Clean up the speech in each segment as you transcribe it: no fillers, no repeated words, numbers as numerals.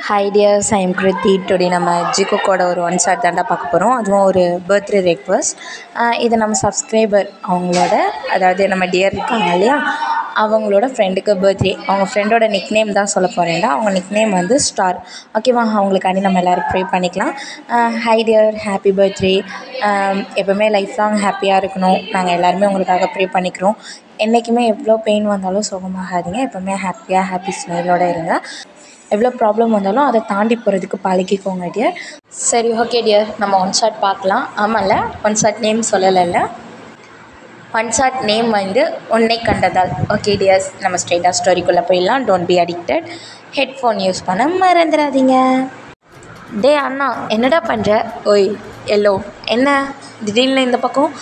Hi tears, I am Kriti. Today நம்ம ஜிகோக்கோட ஒரு one shot தாண்டா பார்க்க போகிறோம். அதுவும் ஒரு பர்த்டே ரெக்வஸ்ட். இது நம்ம சப்ஸ்கிரைபர் அவங்களோட, அதாவது நம்ம டியர் இருக்காங்க இல்லையா, அவங்களோட ஃப்ரெண்டுக்கு பர்த்டே. அவங்க ஃப்ரெண்டோட நிக் நேம் தான் சொல்ல போகிறேன்டா. அவங்க நிக் நேம் வந்து ஸ்டார். ஓகேவா? அவங்களுக்காண்டி நம்ம எல்லோரும் ப்ரே பண்ணிக்கலாம். Hi dear, happy birthday. எப்போவுமே லைஃப் லாங் ஹாப்பியாக இருக்கணும். நாங்கள் எல்லாருமே உங்களுக்காக ப்ரே பண்ணிக்கிறோம். என்றைக்குமே எவ்வளோ பெயின் வந்தாலும் சோகமாகாதீங்க. எப்போவுமே ஹாப்பியாக ஹாப்பி ஸ்மைலோடு இருங்க. எவ்வளோ ப்ராப்ளம் வந்தாலும் அதை தாண்டி போகிறதுக்கு பழகிக்கோங்க டியர். சரி, ஓகே டியர், நம்ம ஒன் ஷாட் பார்க்கலாம். ஆமாம்ல, ஒன் ஷாட் நேம் சொல்லலைல்ல. ஒன் ஷாட் நேம் வந்து உன்னை கண்டதால். ஓகே டியர்ஸ், நம்ம ஸ்ட்ரெயிட்டாக ஸ்டோரிக்குள்ளே போயிடலாம். Don't be addicted. Headphone use பண்ண மறந்துடாதீங்க. டே அண்ணா, என்னடா பண்ணுற? ஓய் எல்லோ, என்ன திடீர்னு இந்த பக்கம்?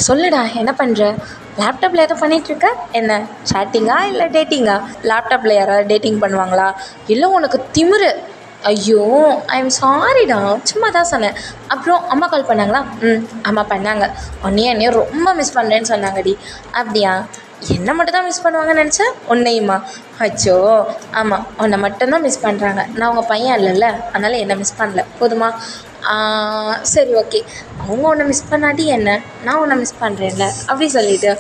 சொல்லுடா, என்ன பண்ணுற? லேப்டாப்பில் எதுவும் பண்ணிகிட்ருக்க? என்ன சேட்டிங்கா இல்லை டேட்டிங்கா? லேப்டாப்பில் யாராவது டேட்டிங் பண்ணுவாங்களா? இல்லை உனக்கு திமிரு. ஐயோ, ஐ எம் சாரிடா, சும்மா தான் சொன்னேன். அப்புறம் அம்மா கால் பண்ணாங்களா? அம்மா பண்ணாங்க. என்னையும் ரொம்ப மிஸ் பண்ணுறேன்னு சொன்னாங்கடி. அப்படியா? என்னை மட்டும் தான் மிஸ் பண்ணுவாங்கன்னு நினச்சேன். உன்னையுமா? அச்சோ, ஆமாம், உன்னை மட்டும்தான் மிஸ் பண்ணுறாங்க. நான் உங்கள் பையன் இல்லைல்ல, அதனால் என்னை மிஸ் பண்ணல. போதுமா? சரி, ஓகே. அவங்க உன்னை மிஸ் பண்ணாட்டி என்ன, நான் உன்னை மிஸ் பண்ணுறேன்ல அப்படி சொல்லிவிட்டு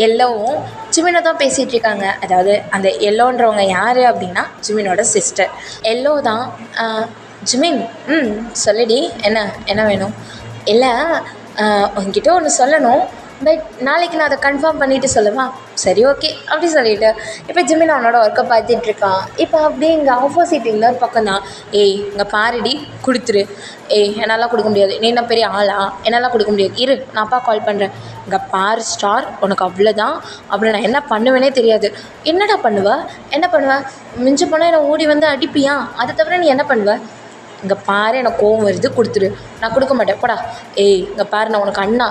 எல்லோவும் ஜிமினை தான் பேசிகிட்டு இருக்காங்க. அதாவது அந்த எல்லோன்றவங்க யார் அப்படின்னா ஜிமினோட சிஸ்டர். எல்லோ தான். ஜிமின், சொல்லிடி, என்ன வேணும்? இல்லை, உங்ககிட்ட ஒன்று சொல்லணும். பட் நாளைக்கு நான் அதை கன்ஃபார்ம் பண்ணிவிட்டு சொல்லுவா? சரி, ஓகே அப்படி சொல்லிவிட்டு இப்போ ஜிமின் அவனோட ஒர்க்கை பார்த்துட்ருக்கான். இப்போ அப்படியே இங்கே ஆப்போசிட் இன்னொரு பக்கம் தான். ஏய், இங்கே பாருடி, கொடுத்துரு. ஏய், என்னால் கொடுக்க முடியாது. நீ என்ன பெரிய ஆளா? என்னால் கொடுக்க முடியாது. இரு, நான் அப்பா கால் பண்ணுறேன். இங்கே பாரு ஸ்டார், உனக்கு அவ்வளோதான். அப்புறம் நான் என்ன பண்ணுவேனே தெரியாது. என்னடா பண்ணுவேன்? என்ன பண்ணுவேன்? மிஞ்சி போனால் என்னை ஓடி வந்து அடிப்பியா? அதை தவிர நீ என்ன பண்ணுவேன்? இங்கே பாரு, எனக்கு கோவம் வருது, கொடுத்துரு. நான் கொடுக்க மாட்டேன், போடா. ஏய், இங்கே பாரு, நான் உனக்கு அண்ணனா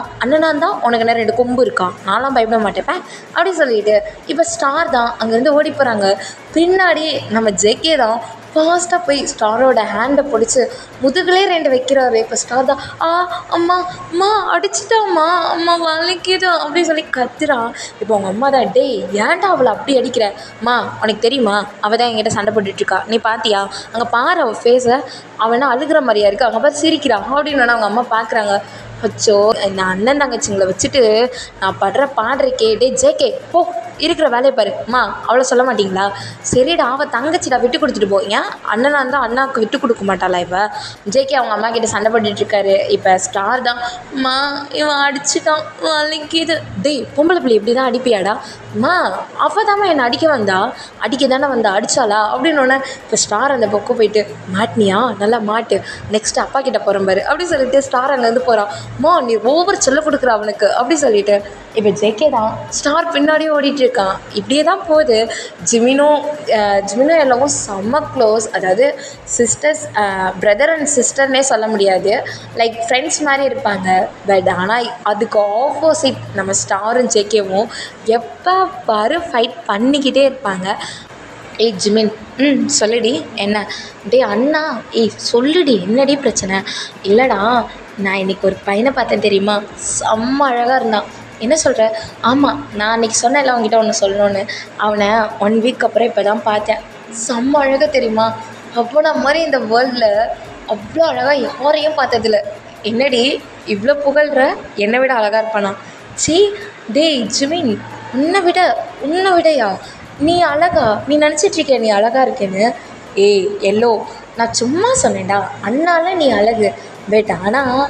இருந்தால் உனக்கு என்ன 2 கொம்பு இருக்கா? நான்லாம் பயப்பட மாட்டேப்பேன் அப்படி சொல்லிட்டு இப்போ ஸ்டார் தான் அங்கேருந்து ஓடி போகிறாங்க. பின்னாடி நம்ம ஜெகே தான் ஃபாஸ்ட்டாக போய் ஸ்டாரோட ஹேண்டை பிடிச்சி முதுகுலே 2 வைக்கிறாரு. இப்போ ஸ்டார் தான் அம்மா அம்மா அடிச்சிட்டாம்மா, அம்மா வலிக்குது அப்படி சொல்லி கத்துறான். இப்போ அவங்க அம்மா தான், டேய் ஏன்டா அவளை அப்படி அடிக்கிற? அம்மா, உனக்கு தெரியுமா, அவள் தான் என்கிட்ட சண்டை போட்டுட்ருக்கா, நீ பார்த்தியா? அங்கே பாரு அவள் ஃபேஸை, அவனா அழுகிற மாதிரியா இருக்குது, அங்கே பார்த்து சிரிக்கிறான் அப்படின்னு அவங்க அம்மா பார்க்குறாங்க. அச்சோ, இந்த அண்ணன் தங்கச்சிங்களை வச்சுட்டு நான் படுற பாடுறக்கே. டே ஜேகே, போ, இருக்கிற வேலையை பாரு. அம்மா, அவளை சொல்ல மாட்டிங்களா? சரிடா, அவள் தங்கச்சிடா, விட்டு கொடுத்துட்டு போ. ஏன் அண்ணனாக இருந்தால் அண்ணாவுக்கு விட்டு கொடுக்க மாட்டாளா? இப்போ ஜேகே அவங்க அம்மா கிட்ட சண்டை போட்டுட்ருக்காரு. இப்போ ஸ்டார் தான், அம்மா இவன் அடிச்சுட்டான், வலிக்குது. டேய், பொம்பளை பிள்ளை இப்படி தான் அடிப்பியாடா? அம்மா, அவள் தாம்மா என்னை அடிக்க தானே வந்தா, அடித்தாளா அப்படின்னு ஒன்று. இப்போ ஸ்டார் அந்த பக்கம் போயிட்டு, மாட்டினியா? நல்லா மாட்டு, நெக்ஸ்ட்டு அப்பா கிட்ட போகிறேன் பாரு அப்படி சொல்லிட்டு ஸ்டார் அங்கேருந்து போகிறான். அம்மா, நீ ஓவர் சொல்ல கொடுக்குற அவனுக்கு அப்படி சொல்லிட்டு இப்போ ஜேகே தான் ஸ்டார் பின்னாடியே ஓடிட்டு இருக்கான். இப்படியே தான் போகுது. ஜிமினும் எல்லாவும் செம்ம க்ளோஸ். அதாவது சிஸ்டர்ஸ், பிரதர் அண்ட் சிஸ்டர்னே சொல்ல முடியாது, லைக் ஃப்ரெண்ட்ஸ் மாதிரி இருப்பாங்க. பட் ஆனால் அதுக்கு ஆப்போசிட் நம்ம ஸ்டாரும் ஜேகேவும் எப்போ பாரு ஃபைட் பண்ணிக்கிட்டே இருப்பாங்க. ஏய் ஜிமின், சொல்லுடி, என்ன? டே அண்ணா, ஏய் சொல்லுடி, என்னடி பிரச்சனை? இல்லைடா, நான் இன்றைக்கி ஒரு பையனை பார்த்தேன் தெரியுமா, செம்ம அழகாக இருந்தான். என்ன சொல்கிற? ஆமாம், நான் அன்றைக்கி சொன்னேன்ல அவங்ககிட்ட ஒன்று சொல்லணுன்னு. அவனை 1 வீக் அப்புறம் இப்போ தான் பார்த்தேன். செம்ம அழகாக தெரியுமா? அவ்வளோ மாதிரி இந்த வேர்ல்டில் அவ்வளோ அழகாக யாரையும் பார்த்ததில்ல. என்னடி இவ்வளோ புகழ்கிற? என்னை விட அழகாக இருப்பானா? சீ, டேய் ஜிமின், உன்னை விடையா? நீ அழகா? நீ நினச்சிட்ருக்க நீ அழகாக இருக்கேன்னு? ஏய் எல்லோ, நான் சும்மா சொன்னேன்டா, அண்ணால நீ அழகு. பட் ஆனால்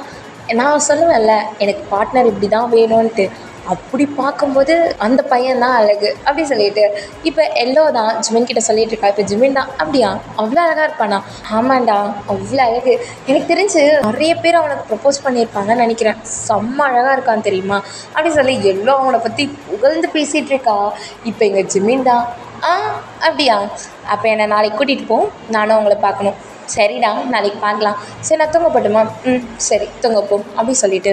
நான் சொல்லுவேன்ல, எனக்கு பார்ட்னர் இப்படி தான் வேணும்ன்ட்டு. அப்படி பார்க்கும்போது அந்த பையன் தான் அழகு அப்படி சொல்லிட்டு இப்போ எல்லோ தான் ஜிமின் கிட்ட சொல்லிட்டு இருக்கா. இப்போ ஜிமின் தான், அப்படியா அவ்வளோ அழகாக இருப்பானா? ஆமாண்டா, அவ்வளோ அழகு. எனக்கு தெரிஞ்சு நிறைய பேர் அவனுக்கு ப்ரப்போஸ் பண்ணியிருப்பாங்கன்னு நினைக்கிறேன். செம்ம அழகாக இருக்கான் தெரியுமா அப்படி சொல்லி எல்லோ அவனை பற்றி புகழ்ந்து பேசிகிட்டு இருக்கா. இப்போ எங்கள் ஜிமின் தான், அப்படியா, அப்போ என்னை நாளைக்கு கூட்டிகிட்டு போ, நானும் அவங்கள பார்க்கணும். சரிடா, நாளைக்கு பார்க்கலாம். சரி, நான் தூங்கப்பட்டுமா? சரி, தூங்கப்போ அப்படி சொல்லிவிட்டு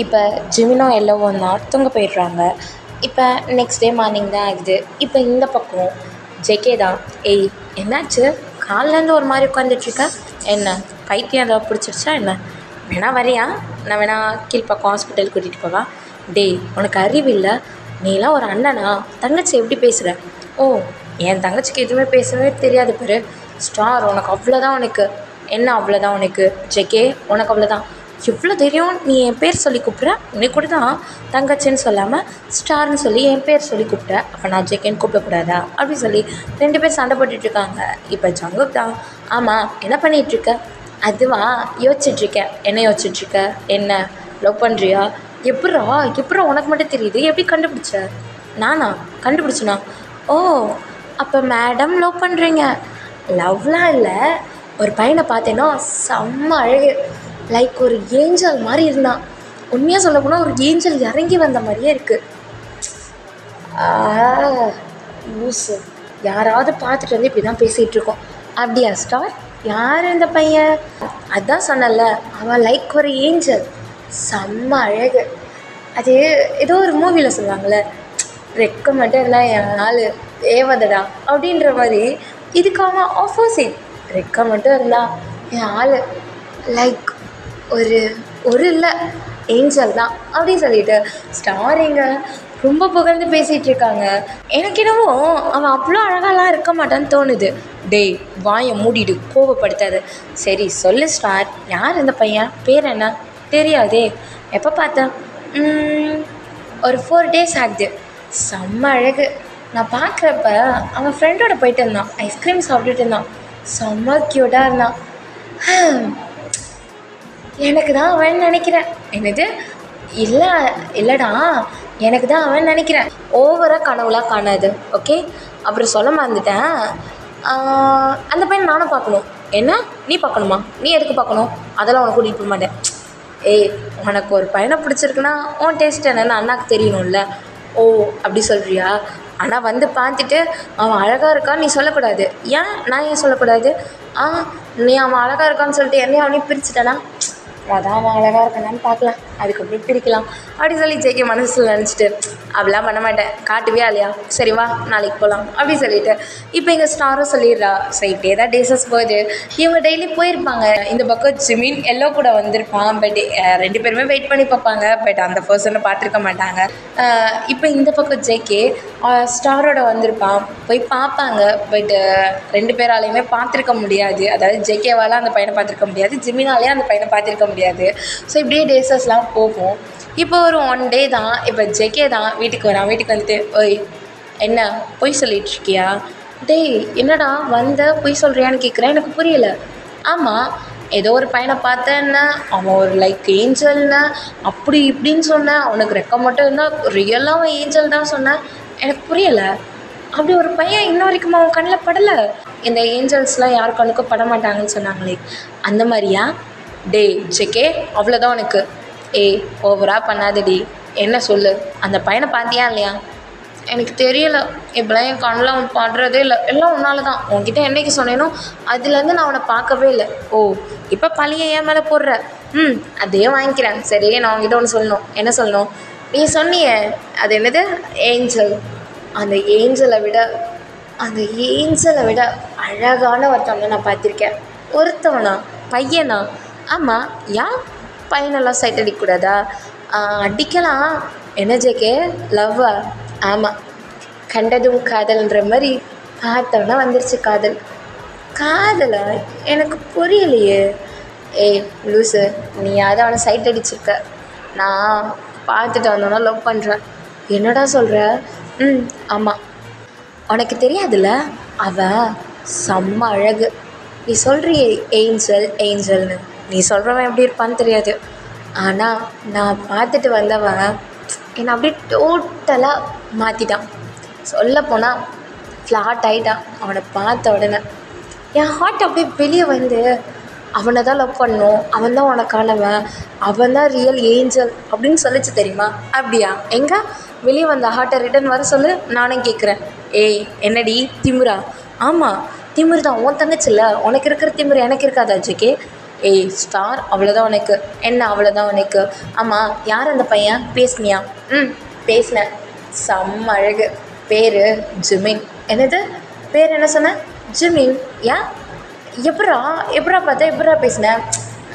இப்போ ஜிமினும் எல்லோவும் தான் தூங்க போயிடுறாங்க. இப்போ நெக்ஸ்ட் டே மார்னிங் தான் ஆகுது. இப்போ இந்த பக்கம் ஜேகே தான், ஏய் என்னாச்சு, காலிலேருந்து ஒரு மாதிரி உட்காந்துட்ருக்க? என்ன பைத்தியம் ஏதாவது பிடிச்சிருச்சா என்ன? வேணா வரியா? நான் வேணா கீழ்ப்பக்கம் ஹாஸ்பிட்டல் கூட்டிகிட்டு போவா? டேய், உனக்கு அறிவு இல்லை? நீலாம் ஒரு அண்ணனா? தங்கச்சி எப்படி பேசுகிற? ஓ, என் தங்கச்சிக்கு எதுவுமே பேசவே தெரியாது பாரு. ஸ்டார் உனக்கு அவ்வளோதான் உனக்கு. என்ன அவ்வளோதான் உனக்கு? ஜேகே உனக்கு அவ்வளோதான். எவ்வளோ தெரியும் நீ என் பேர் சொல்லி கூப்பிட்ற? உனக்கு கூட தான் தங்கச்சின்னு சொல்லாமல் ஸ்டார்னு சொல்லி என் பேர் சொல்லி கூப்பிட்ட. அப்போ நான் ஜேகேன்னு கூப்பிடக்கூடாதா அப்படின்னு சொல்லி 2 பேர் சண்டை போட்டுட்ருக்காங்க. இப்போ ஜங்குக் தான், ஆமாம் என்ன பண்ணிகிட்ருக்க? அதுவா யோசிச்சுட்ருக்கேன். என்ன யோசிச்சுட்ருக்க? என்ன லவ் பண்ணுறியா? எப்பட்றா உனக்கு மட்டும் தெரியுது? எப்படி கண்டுபிடிச்ச? நானா கண்டுபிடிச்சனா? ஓ அப்போ மேடம் லவ் பண்ணுறீங்க? லவ்லாம் இல்லை, ஒரு பையனை பார்த்தேன்னா செம்ம அழகு, லைக் ஒரு ஏஞ்சல் மாதிரி இருந்தான். உண்மையாக சொல்ல போனால் ஒரு ஏஞ்சல் இறங்கி வந்த மாதிரியே இருக்குது. லூஸு, யாராவது பார்த்துட்டு வந்து இப்படி தான் பேசிகிட்ருக்கோம். அப்படியா ஸ்டார்? யார் இந்த பையன்? அதான் சொன்னல, அவன் லைக் ஒரு ஏஞ்சல், செம்ம அழகு. அது ஏதோ ஒரு மூவியில் சொல்லுவாங்கள்ல, ரெக்க மட்டும் இல்லை என் ஆள் தேவதடா அப்படின்ற மாதிரி. இதுக்கு அவன் ஆப்போசிட், ரெக்க மட்டும் இருந்தா என் ஆள் லைக் ஒரு இல்லை ஏஞ்சல் தான் அப்படின்னு சொல்லிட்டு ஸ்டார் எங்க ரொம்ப புகழ்ந்து பேசிகிட்டு இருக்காங்க. எனக்கு என்னவோ அவன் அவ்வளோ அழகாலாம் இருக்க மாட்டான்னு தோணுது. டேய் வாயை மூடிடு, கோவப்படுத்தாது. சரி சொல்லு ஸ்டார், யார் இந்த பையன்? பேர் என்ன? தெரியாதே. எப்போ பார்த்தேன்? ஒரு 4 days ஆகுது. செம்ம அழகு. நான் பார்க்குறப்ப அவன் ஃப்ரெண்டோட போயிட்டு இருந்தான், ஐஸ்கிரீம் சாப்பிட்டுட்டு இருந்தான், செம்ம க்யூட்டாக இருந்தான். எனக்கு தான் அவன் நினைக்கிறேன். என்னது? இல்லைடா எனக்கு தான் அவன் நினைக்கிறேன். ஓவராக கனவுலாம் காணாது. ஓகே, அப்புறம் சொல்ல மறந்துட்டேன், அந்த பையன் நானும் பார்க்கணும். என்ன நீ பார்க்கணுமா? நீ எதுக்கு பார்க்கணும்? அதெல்லாம் உனக்கு கூட்டிகிட்டு போக மாட்டேன். ஏய் உனக்கு ஒரு பையனை பிடிச்சிருக்குன்னா உன் டேஸ்ட் என்னன்னு அண்ணாக்கு தெரியணும்ல. ஓ அப்படி சொல்கிறியா? ஆனால் வந்து பார்த்துட்டு அவன் அழகாக இருக்கான்னு நீ சொல்லக்கூடாது. ஏன் நான் ஏன் சொல்லக்கூடாது? நீ அவன் அழகாக இருக்கான்னு சொல்லிட்டு என்னையும் அவனையும் பிரிச்சுட்டேனா? அதான் அவன் அழகாக இருக்கானான்னு பார்க்கலாம், அதுக்கப்புறம் பிரிக்கலாம் அப்படி சொல்லி ஜேகே மனசில் நினச்சிட்டு அப்படிலாம் பண்ண மாட்டேன். காட்டுவியா இல்லையா? சரி வா நாளைக்கு போகலாம் அப்படி சொல்லிட்டு இப்போ எங்கள் ஸ்டாரும் சொல்லிடுறா. ஸோ இப்படியே தான் டேஸஸ் போகுது. இவங்க டெய்லி போயிருப்பாங்க. இந்த பக்கம் ஜிமின் எல்லோ கூட வந்திருப்பான். பட் 2 பேருமே வெயிட் பண்ணி பார்ப்பாங்க. பட் அந்த பர்சனை பார்த்துருக்க மாட்டாங்க. இப்போ இந்த பக்கம் ஜேகே ஸ்டாரோட வந்திருப்பான், போய் பார்ப்பாங்க. பட் 2 பேராலையுமே பார்த்துருக்க முடியாது. அதாவது ஜேகேவால் அந்த பையனை பார்த்துருக்க முடியாது, ஜிமினாலேயே அந்த பையனை பார்த்துருக்க முடியாது. ஸோ இப்படியே டேஸஸ்லாம் போகும். இப்போ ஒரு 1 day தான். இப்போ ஜேகே தான் வீட்டுக்கு வரான். வீட்டுக்கு வந்துட்டு, ஓய் என்ன பொய் சொல்லிட்டு இருக்கியா? டேய் என்னடா வந்த பொய் சொல்கிறியான்னு கேட்குறேன். எனக்கு புரியலை. ஆமாம் ஏதோ ஒரு பையனை பார்த்தேன்னா அவன் ஒரு லைக் ஏஞ்சல்னா அப்படி இப்படின்னு சொன்னேன். அவனுக்கு ரெக்க மட்டும் இருந்தால் ரியலாக அவன் ஏஞ்சல் தான் சொன்னேன். எனக்கு புரியலை. அப்படி ஒரு பையன் இன்ன வரைக்கும் அவன் கண்ணில் படலை. இந்த ஏஞ்சல்ஸ்லாம் யார் கண்ணுக்கும் பட மாட்டாங்கன்னு சொன்னாங்களே, அந்த மாதிரியா? டேய் ஜேகே அவ்வளோதான் உனக்கு. ஏய் ஓவராக பண்ணாதடி. என்ன சொல்லு, அந்த பையனை பார்த்தியா இல்லையா? எனக்கு தெரியலை. இப்போலாம் என் கண்ணில் அவன் படுறதே இல்லை. எல்லாம் உன்னால தான். உன்கிட்ட என்றைக்கு சொன்னேனோ அதுலேருந்து நான் அவனை பார்க்கவே இல்லை. ஓ இப்போ பழியை என் மேலே போடுற? அதே வாங்கிக்கிறேன். சரி நான் உங்ககிட்ட ஒன்று சொல்லணும். என்ன சொல்லணும்? நீ சொன்னியே அது என்னது ஏஞ்சல், அந்த ஏஞ்சலை விட அழகான ஒருத்தவனை நான் பார்த்துருக்கேன். ஒருத்தவனா? பையனா? ஆமாம். ஏன் பையனெல்லாம் சைட் அடிக்கக்கூடாதா? அடிக்கலாம். என்ன ஜேகே லவ்வா? ஆமாம், கண்டதும் காதல்ன்ற மாதிரி பார்த்தோன்னா வந்துருச்சு காதல். காதலா? எனக்கு புரியலையே. ஏய் லூஸு, நீயாவது அவனை சைட் அடிச்சிருக்க. நான் பார்த்துட்டு வந்தோன்னா லவ் பண்ணுறேன். என்னடா சொல்கிற? ஆமாம். உனக்கு தெரியாதுல்ல, அவன் செம்ம அழகு. நீ சொல்கிறியே ஏஞ்சல்னு, நீ சொல்கிறவன் எப்படி இருப்பான்னு தெரியாது. ஆனால் நான் பார்த்துட்டு வந்தவன் என்னை அப்படியே டோட்டலாக மாற்றிட்டான். சொல்லப்போனால் ஃப்ளாட் ஆகிட்டான். அவனை பார்த்த உடனே என் ஹார்ட் அப்படியே வெளியே வந்து அவனை தான் லவ் பண்ணணும், அவன் தான் உனக்கானவன், அவன் தான் ரியல் ஏஞ்சல் அப்படின்னு சொல்லிச்சு தெரியுமா? அப்படியா? எங்கே வெளியே வந்த ஹார்ட்டை ரிட்டன் வர சொல்லு, நானும் கேட்குறேன். ஏய் என்னடி திமிரா? ஆமாம் திமிரு தான். உன் தங்கச்சில்ல, உனக்கு இருக்கிற திமிரு எனக்கு இருக்காதா ஜேகே? ஏய் ஸ்டார் அவ்வளோதான் உனக்கு. என்ன அவ்வளோதான் உனக்கு? ஆமாம் யார் அந்த பையன்? பேசுனியா? பேசினேன். செம்ம அழகு. பேர் ஜிமின். என்னது பேர்? என்ன சொன்ன? ஜிமின். ஏன்? எப்படா பார்த்தா எப்படா பேசினேன்?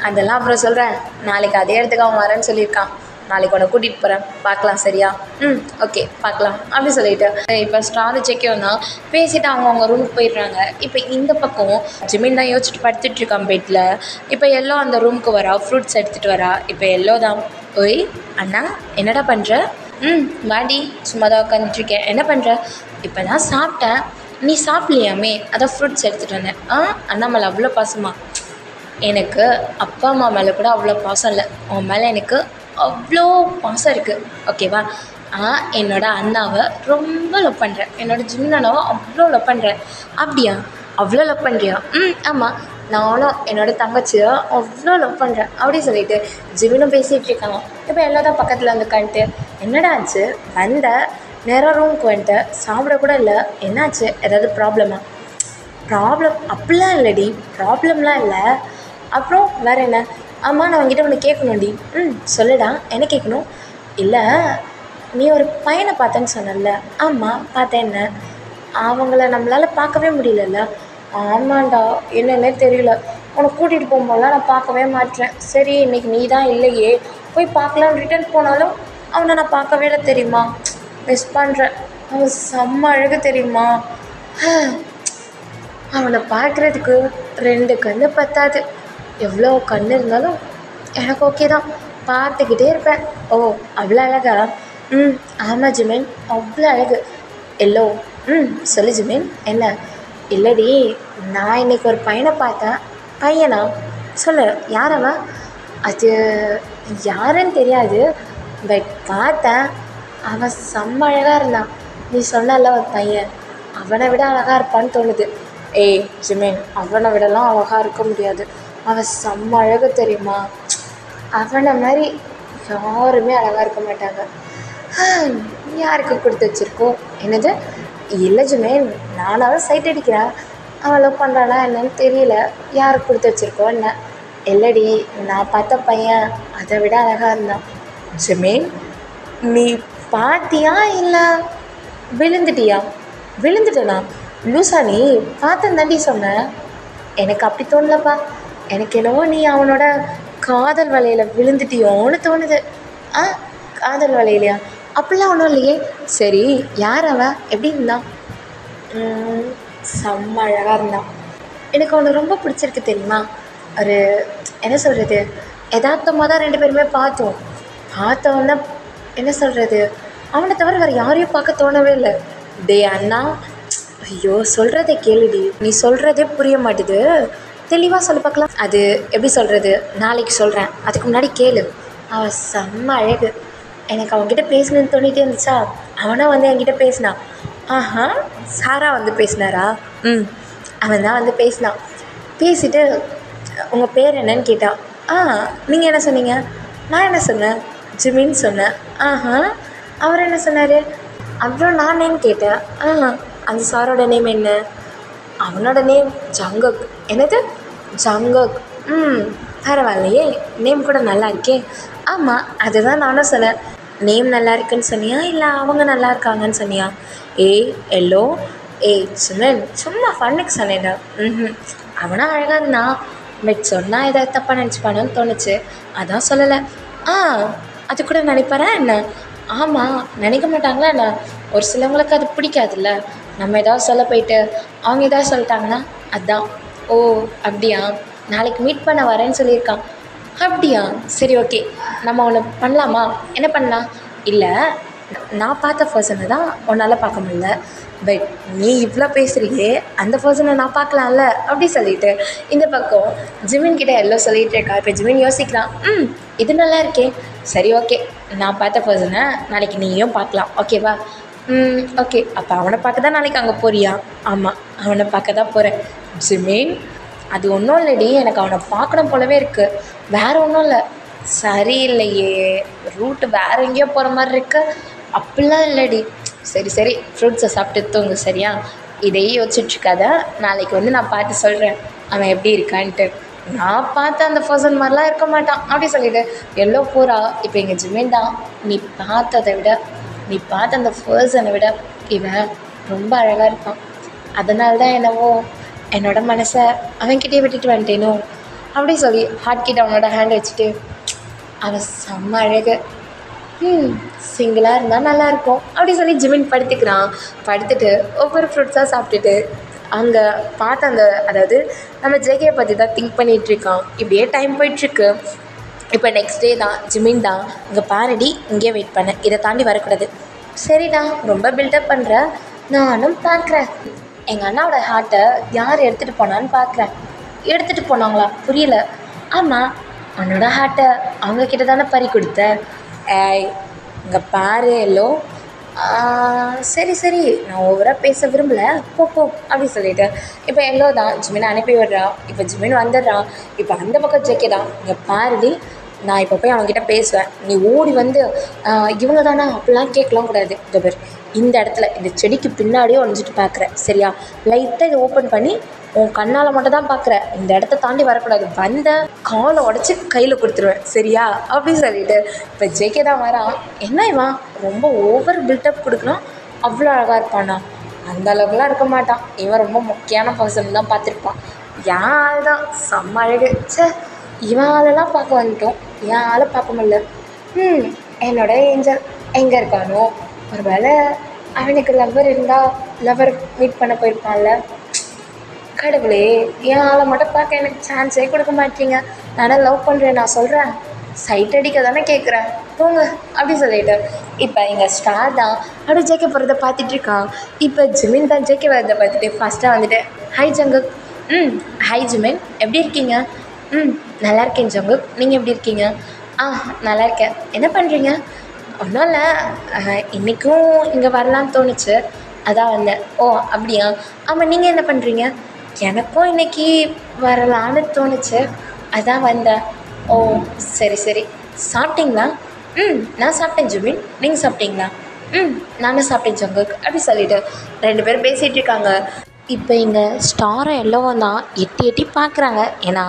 அதெல்லாம் அப்புறம் சொல்கிறேன். நாளைக்கு அதே இடத்துக்கு அவன் வரேன்னு சொல்லியிருக்கான். நாளைக்கு உன்னை கூட்டிகிட்டு போகிறேன், பார்க்கலாம் சரியா? ஓகே பார்க்கலாம் அப்படி சொல்லிட்டு இப்போ ஸ்டார் ஜெக்கியோன்னா பேசிவிட்டு அவங்க ரூமுக்கு போயிடுறாங்க. இப்போ இந்த பக்கம் ஜிமின் தான் யோசிச்சுட்டு படுத்துட்ருக்கான் பெட்டில். இப்போ எல்லோ அந்த ரூமுக்கு வரா, ஃப்ரூட்ஸ் எடுத்துகிட்டு வரா. இப்போ எல்லோ தான், ஓய் அண்ணா என்னடா பண்ணுற? வாடி, சும்மா தான் உட்காந்துட்ருக்கேன். என்ன பண்ணுற? இப்போ தான் சாப்பிட்டேன், நீ சாப்பிட்லையாமே, அதான் ஃப்ரூட்ஸ் எடுத்துகிட்டு வந்தேன். அண்ணா மேலே அவ்வளோ பாசமா? எனக்கு அப்பா அம்மா மேலே கூட அவ்வளோ பாசம் இல்லை, உன் மேலே எனக்கு அவ்வளோ பாசம் இருக்குது, ஓகேவா? என்னோடய அண்ணாவை ரொம்ப லவ் பண்ணுறேன், என்னோடய ஜிமின் அண்ணாவை அவ்வளோ லவ் பண்ணுறேன். அப்படியா? அவ்வளோ லவ் பண்ணுறியா? ஆமாம், நானும் என்னோடய தங்கச்சியை அவ்வளோ லவ் பண்ணுறேன் அப்படி சொல்லிட்டு ஜிமினும் பேசிகிட்டு இருக்காங்க. இப்போ எல்லாம் தான் பக்கத்தில் வந்து உட்காந்துட்டு, என்னடா ஆச்சு? வந்த நேராக ரூமுக்கு வந்துட்டு சாப்பிடக்கூட இல்லை, என்னாச்சு? ஏதாவது ப்ராப்ளமா? ப்ராப்ளம் அப்படிலாம் இல்லைடி, ப்ராப்ளம்லாம் இல்லை. அப்புறம் வேறு என்ன? ஆமாம், நான் உங்ககிட்ட ஒன்று கேட்கணும்டி. சொல்லுடா, என்ன கேட்கணும்? இல்லை, நீ ஒரு பையனை பார்த்தேன்னு சொன்னல? ஆமாம் பார்த்தேன். என்ன அவங்கள நம்மளால் பார்க்கவே முடியலல்ல? ஆமாண்டா, என்னன்னே தெரியல, உன்னை கூட்டிகிட்டு போகும்போதெல்லாம் நான் பார்க்கவே மாட்டேன். சரி இன்றைக்கி நீ தான் இல்லையே, போய் பார்க்கலான்னு ரிட்டர்ன் போனாலும் அவனை நான் பார்க்கவே இல்லை தெரியுமா? மிஸ் பண்ணுறேன். அவன் செம்ம அழகு தெரியுமா? அவனை பார்க்குறதுக்கு 2 கண்ணு பத்தாது, எவ்வளோ கண் இருந்தாலும் எனக்கு ஓகே தான், பார்த்துக்கிட்டே இருப்பேன். ஓ அவ்வளோ அழகா? ஆமாம் ஜிமின், அவ்வளோ அழகு. எல்லோ சொல்லு ஜிமின். என்ன? இல்லைடி, நான் இன்றைக்கி ஒரு பையனை பார்த்தேன். பையனா? சொல்லு, யாரவன்? அது யாருன்னு தெரியாது, பட் பார்த்தேன், அவன் செம்ம அழகாக இருந்தான். நீ சொன்னல ஒரு பையன், அவனை விட அழகாக இருப்பான்னு தோணுது. ஏய் ஜிமின், அவனை விடலாம் அழகாக இருக்க முடியாது, அவன் செம்ம அழகு தெரியுமா? அவனை மாதிரி யாருமே அழகாக இருக்க மாட்டாங்க. யாருக்கு கொடுத்து வச்சுருக்கோம்? என்னது? இல்லை ஜிமின், நானாவது சைட் அடிக்கிறேன், அவன் லவ் பண்ணுறானா என்னன்னு தெரியல, யாருக்கு கொடுத்து வச்சுருக்கோம் என்ன? இல்லைடி, நான் பார்த்த பையன் அதை விட அழகாக இருந்தான். ஜிமின், நீ பார்த்தியா இல்லை விழுந்துட்டியா? விழுந்துட்டேனா? லூசா நீ? பார்த்தேன் தாண்டி சொன்னேன். எனக்கு அப்படி தோணலப்பா, எனக்கு என்னவோ நீ அவனோட காதல் வலையில் விழுந்துட்டியோன்னு தோணுது. காதல் வலையிலையா? அப்படிலாம் ஒன்றும் இல்லையே. சரி, யார் அவன்? எப்படி இருந்தான்? செம்ம அழகாக இருந்தான். எனக்கு அவனை ரொம்ப பிடிச்சிருக்கு தெரியுமா? ஒரு என்ன சொல்கிறது, யதார்த்தமாக தான் 2 பேருமே பார்த்தோன்னே என்ன சொல்கிறது, அவனை தவிர வேறு யாரையும் பார்க்க தோணவே இல்லை. டே அண்ணா, ஐயோ சொல்கிறத கேளுடி, நீ சொல்கிறதே புரிய மாட்டுது, தெளிவாக சொல்ல பார்க்கலாம். அது எப்படி சொல்கிறது, நாளைக்கு சொல்கிறேன், அதுக்கு முன்னாடி கேளு. அவன் செம்ம அழகு, எனக்கு அவன்கிட்ட பேசணுன்னு தோணிகிட்டே இருந்துச்சா, அவனும் வந்து என்கிட்ட பேசினான். சாரா வந்து பேசினாரா? அவன் தான் வந்து பேசினான். பேசிவிட்டு உங்கள் பேர் என்னன்னு கேட்டான். நீங்கள் என்ன சொன்னீங்க? நான் என்ன சொன்னேன்? ஜிமின்னு சொன்னேன். அவர் என்ன சொன்னார்? அப்புறம் நான் நேம் கேட்டேன். அந்த சாரோட நேம் என்ன? அவனோட நேம் ஜங்கக். என்னது? ஜங்கக். பரவாயில்லையே, நேம் கூட நல்லா இருக்கே. ஆமாம், அதுதான் நானும் சொன்னேன். நேம் நல்லா இருக்குன்னு சொன்னியா இல்லை அவங்க நல்லா இருக்காங்கன்னு சொன்னியா? ஏய் எல்லோ, ஏய் ஜிமின், சும்மா ஃபன்னுக்கு சொன்னேன்டா. அவனா அழகாக இருந்தான், பட் சொன்னால் ஏதாவது தப்பாக நினச்சிப்பானு தோணுச்சு, அதான் சொல்லலை. அது கூட நினைப்பாரா என்ன? ஆமாம், நினைக்க மாட்டாங்களா என்ன? ஒரு சிலவங்களுக்கு அது பிடிக்காதுல்ல, நம்ம ஏதாவது சொல்ல போயிட்டு அவங்க ஏதாவது சொல்லிட்டாங்கன்னா அதான். ஓ அப்படியா, நாளைக்கு மீட் பண்ண வரேன்னு சொல்லியிருக்கான். அப்படியா, சரி ஓகே, நம்ம ஒன்று பண்ணலாமா? என்ன பண்ணலாம்? இல்லை, நான் பார்த்த பர்சனை தான் உன்னால் பார்க்க முடியல, பட் நீ இவ்வளோ பேசுகிறியே, அந்த பர்சனை நான் பார்க்கலாம்ல அப்படி சொல்லிட்டு இந்த பக்கம் ஜிமின் கிட்டே எல்லாம் சொல்லிகிட்டு இருக்கா. இப்போ ஜிமின் யோசிக்கலாம், இது நல்லா இருக்கே, சரி ஓகே, நான் பார்த்த பர்சனை நாளைக்கு நீயும் பார்க்கலாம், ஓகேவா? ஓகே, அப்போ அவனை பார்க்க தான் நாளைக்கு அங்கே போறியா? ஆமாம், அவனை பார்க்க தான் போகிறேன். ஜிமின், அது ஒன்றும் இல்லைடி, எனக்கு அவனை பார்க்கணும் போலவே இருக்குது, வேறு ஒன்றும் இல்லை. சரியில்லையே, ரூட்டு வேறு எங்கேயோ போகிற மாதிரி இருக்கு. அப்படிலாம் இல்லைடி. சரி சரி, ஃப்ரூட்ஸை சாப்பிட்டு தூங்கு சரியா? இதையே யோசிச்சுட்ருக்காத, நாளைக்கு வந்து நான் பார்த்து சொல்கிறேன் அவன் எப்படி இருக்கான்ட்டு. நான் பார்த்த அந்த பர்சன் மாதிரிலாம் இருக்க மாட்டான் அப்படி சொல்லிவிட்டு எல்லோ பூரா. இப்போ எங்கள் ஜிமின் தான், நீ பார்த்த அந்த பர்சனை விட இவன் ரொம்ப அழகாக இருப்பான், அதனால தான் என்னவோ என்னோட மனசை அவன்கிட்டே விட்டுட்டு வந்துட்டேனோ அப்படி சொல்லி ஹார்ட் கிட்ட அவனோட ஹேண்ட் வச்சுட்டு, அவன் செம்ம அழகு, சிங்கிளாக இருந்தால் நல்லாயிருக்கும் அப்படி சொல்லி ஜிமின் படுத்துக்கிறான். படுத்துட்டு ஒவ்வொரு ஃப்ரூட்ஸாக சாப்பிட்டுட்டு அங்கே பார்த்து அதாவது நம்ம ஜேகேயை பற்றி தான் திங்க் பண்ணிகிட்ருக்கான். இப்படியே டைம் போயிட்டுருக்கு. இப்போ நெக்ஸ்ட் டே தான் ஜிமின் தான் இங்கே பாருடி, இங்கேயே வெயிட் பண்ண, இதை தாண்டி வரக்கூடாது. சரிடா, ரொம்ப பில்டப் பண்ணுற, நானும் பார்க்குறேன். எங்கள் அண்ணாவோட ஹார்ட்டை யார் எடுத்துகிட்டு போனான்னு பார்க்குறேன். எடுத்துகிட்டு போனாங்களா? புரியல. ஆமாம், உன்னோட ஹார்ட்டை அவங்கக்கிட்ட தானே பறி கொடுத்த. ஏய் இங்கே பாரு எல்லோ, சரி சரி, நான் ஓவராக பேச விரும்பலை, போ அப்படி சொல்லிவிட்டு இப்போ எல்லோ தான் ஜிமினை அனுப்பி விடுறான். இப்போ ஜிமின் வந்துடுறான். இப்போ அந்த பக்கம் ஜேகே தான், இங்கே பாருடி, நான் இப்போ போய் அவங்ககிட்ட பேசுவேன், நீ ஓடி வந்து இவங்க தானே அப்படிலாம் கேட்கலாம் கூடாது. இந்த பேர் இந்த இடத்துல இந்த செடிக்கு பின்னாடியே ஒழிஞ்சிட்டு பார்க்குறேன், சரியா? லைட்டாக இதை ஓப்பன் பண்ணி உன் கண்ணால் மட்டும் தான் பார்க்குற, இந்த இடத்த தாண்டி வரக்கூடாது, வந்த காலை உடச்சி கையில் கொடுத்துருவேன், சரியா? அப்படின்னு சொல்லிட்டு இப்போ ஜேகே தான் வரான். என்ன இவன் ரொம்ப ஓவர் பில்டப் கொடுக்குறான், அவ்வளோ அழகாக இருப்பானா? அந்த அளவுக்குலாம் இருக்க மாட்டான். இவன் ரொம்ப முக்கியமான பர்சன் தான் பார்த்துருப்பான். என் ஆள் தான் செம்ம அழகு. சே, இவன் ஆளெல்லாம் பார்க்க வந்துட்டோம், என் ஆளை பார்க்க முடியல. என்னோட ஏஞ்சல் எங்கே இருக்கானோ? ஒரு வேளை அவனுக்கு லவ்வர் இருந்தால் லவ்வர் மீட் பண்ண போயிருப்பான்ல. கடவுளே, என் ஆளை மட்டும் பார்க்க எனக்கு சான்ஸே கொடுக்க மாட்டீங்க. நான் லவ் பண்ணுறேன், நான் சொல்கிறேன், சைட் அடிக்க தானே கேட்குறேன், போங்க அப்படி சொல்லிட்டு இப்போ எங்கள் ஸ்டார் தான் அப்படி ஜேகே போகிறத பார்த்துட்ருக்கான். இப்போ ஜிமின் தான் ஜேகே வரதை பார்த்துட்டு ஃபஸ்ட்டாக வந்துட்டு, ஹாய் ஜங்குக். ஹாய் ஜிமின், எப்படி இருக்கீங்க? நல்லா இருக்கேன் ஜங்குக், நீங்கள் எப்படி இருக்கீங்க? நல்லா இருக்கேன். என்ன பண்ணுறீங்க? ஒன்றும் இல்லை, இன்றைக்கும் இங்கே வரலான்னு தோணுச்சு, அதான் வந்தேன். ஓ அப்படியா? ஆமாம், நீங்கள் என்ன பண்ணுறீங்க? எனக்கும் இன்றைக்கி வரலான்னு தோணுச்சு, அதான் வந்தேன். ஓ சரி சரி, சாப்பிட்டீங்களா? நான் சாப்பிட்டேன் ஜிமின், நீங்கள் சாப்பிட்டீங்களா? நானும் சாப்பிட்டேன் ஜங்குக் அப்படி சொல்லிவிட்டு 2 பேரும் பேசிகிட்டு இருக்காங்க. இப்போ இங்கே ஸ்டாரை எல்லோவும் தான் எட்டி பார்க்குறாங்க. ஏன்னா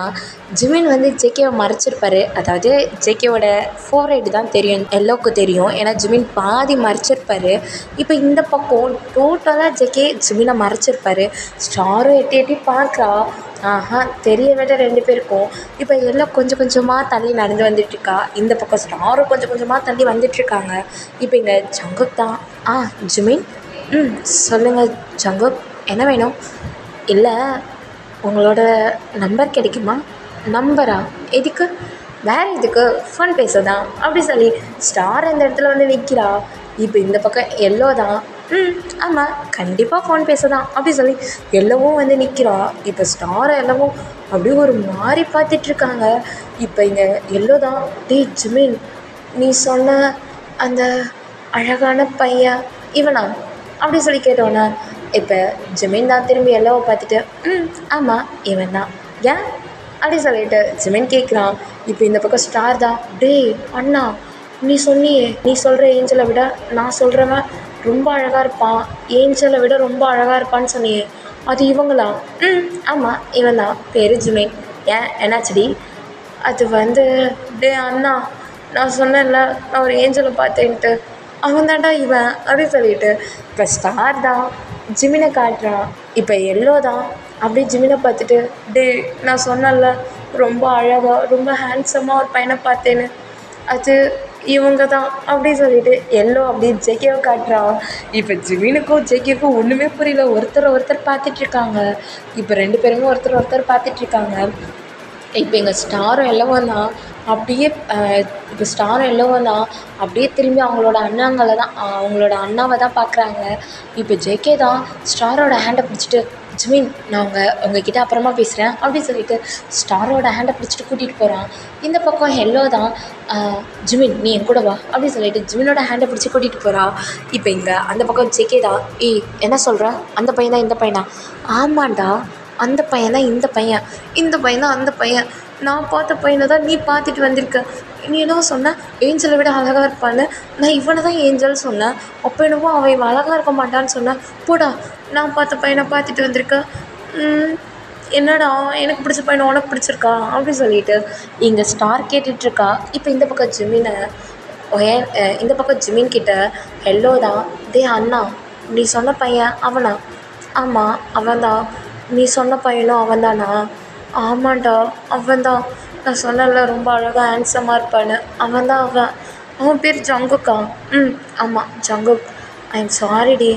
ஜிமின் வந்து ஜேகேவை மறைச்சிருப்பார். அதாவது ஜேகேவோட ஃபேவரட் தான் தெரியும், எல்லோவுக்கு தெரியும். ஏன்னா ஜிமின் பாதி மறைச்சிருப்பார். இப்போ இந்த பக்கம் டோட்டலாக ஜேகே ஜிமினை மறைச்சிருப்பார். ஸ்டாரும் எட்டி பார்க்குறா. தெரிய விட 2 பேருக்கும். இப்போ எல்லாம் கொஞ்சம் கொஞ்சமாக தள்ளி நடந்து வந்துட்டுருக்கா. இந்த பக்கம் ஸ்டாரும் கொஞ்சம் கொஞ்சமாக தள்ளி வந்துட்டுருக்காங்க. இப்போ இங்கே ஜங்குக் தான், ஜிமின், சொல்லுங்கள் ஜங்குக், என்ன வேணும்? இல்லை, உங்களோட நம்பர் கிடைக்குமா? நம்பரா? எதுக்கு? வேறு எதுக்கு? ஃபோன் பேச தான் அப்படி சொல்லி ஸ்டார் அந்த இடத்துல வந்து நிற்கிறா. இப்போ இந்த பக்கம் எல்லோ தான், ஆமாம் கண்டிப்பாக ஃபோன் பேச தான் அப்படி சொல்லி எல்லோவும் வந்து நிற்கிறா. இப்போ ஸ்டாரை எல்லோவும் அப்படியே ஒரு மாதிரி பார்த்துட்ருக்காங்க. இப்போ இங்கே எல்லோ தான், டேய் ஜிமின், நீ சொன்ன அந்த அழகான பையன் இவனா அப்படி சொல்லி கேட்டோன்னே இப்போ ஜிமின் தான் திரும்பி எல்லோவை பார்த்துட்டு, ஆமாம் இவன் தான், ஏன் அப்படி சொல்லிட்டு ஜிமின் கேட்குறான். இப்போ இந்த பக்கம் ஸ்டார் தான், டேய் அண்ணா, நீ சொன்னியே, நீ சொல்கிற ஏஞ்சலை விட நான் சொல்கிறவன் ரொம்ப அழகாக இருப்பான், ஏஞ்சலை விட ரொம்ப அழகாக இருப்பான்னு சொன்னியே, அது இவங்களா? ஆமாம் இவன் தான், பேர் ஜிமின். ஏன் என்னாச்சுடி? அது வந்து, டே அண்ணா, நான் சொன்னேன்ல நான் ஒரு ஏஞ்சலை பார்த்தேன்ட்டு, அவன் தாண்டா இவன் அப்படி சொல்லிட்டு இப்போ ஸ்டார் தான் ஜிமினை காட்டுறான். இப்போ எல்லோ தான் அப்படியே ஜிமினை பார்த்துட்டு, டே நான் சொன்னேன்ல ரொம்ப அழகாக ரொம்ப ஹேண்ட்ஸமாக ஒரு பையனை பார்த்தேன்னு, அது இவங்க தான் அப்படி சொல்லிட்டு எல்லோ அப்படியே ஜேகேவை காட்டுறான். இப்போ ஜிமினுக்கும் ஜேகேவுக்கும் ஒன்றுமே புரியல. ஒருத்தர் பார்த்துட்ருக்காங்க. இப்போ 2 பேருமே ஒருத்தர் பார்த்துட்ருக்காங்க. இப்போ எங்கள் ஸ்டாரும் எல்லோவும் தான் அப்படியே இப்போ ஸ்டாரும் எல்லோவும் தான் அப்படியே திரும்பி அவங்களோட அண்ணாவை தான் பார்க்குறாங்க. இப்போ ஜேகே தான் ஸ்டாரோட ஹேண்டை பிடிச்சிட்டு, ஜிமின் நான் உங்ககிட்ட அப்புறமா பேசுகிறேன் அப்படி சொல்லிட்டு ஸ்டாரோட ஹேண்டை பிடிச்சிட்டு கூட்டிகிட்டு போகிறான். இந்த பக்கம் எல்லோ தான், ஜிமின் நீ என் கூட வா அப்படி சொல்லிட்டு ஜிமினோட ஹேண்டை பிடிச்சி கூட்டிகிட்டு போகிறான். இப்போ இங்கே அந்த பக்கம் ஜேகே தான், என்ன சொல்கிற? அந்த பையன் தான் இந்த பையனா? ஆமாண்டா, அந்த பையன் தான் இந்த பையன், இந்த பையன் தான் அந்த பையன், நான் பார்த்த பையனை தான் நீ பார்த்துட்டு வந்திருக்க. நீ என்னவோ சொன்ன ஏஞ்சலை விட அழகாக இருப்பான்னு, நான் இவனை தான் ஏஞ்சல் சொன்னேன். அப்போ என்னவோ அவன் இவன் அழகாக இருக்க மாட்டான்னு சொன்னேன். போடா, நான் பார்த்த பையனை பார்த்துட்டு வந்திருக்க. என்னடா எனக்கு பிடிச்ச பையனை உனக்கு பிடிச்சிருக்கா அப்படி சொல்லிட்டு இங்கே ஸ்டார் கேட்டுட்ருக்கா. இப்போ இந்த பக்கம் ஜிமின் கிட்ட எல்லோ தான், டே அண்ணா, நீ சொன்ன பையன் அவனா? ஆமாம் அவன் தான். நீ சொன்ன பையனும் அவன் தானா? ஆமாண்டா அவன் தான், நான் சொன்னல ரொம்ப அழகாக ஹேண்ட்ஸமாக இருப்பான்னு, அவன் தான் அவன். அவன் பேர் ஜங்குக்கா. ஆமாம் ஜங்குக். ஐ எம் சாரி டி,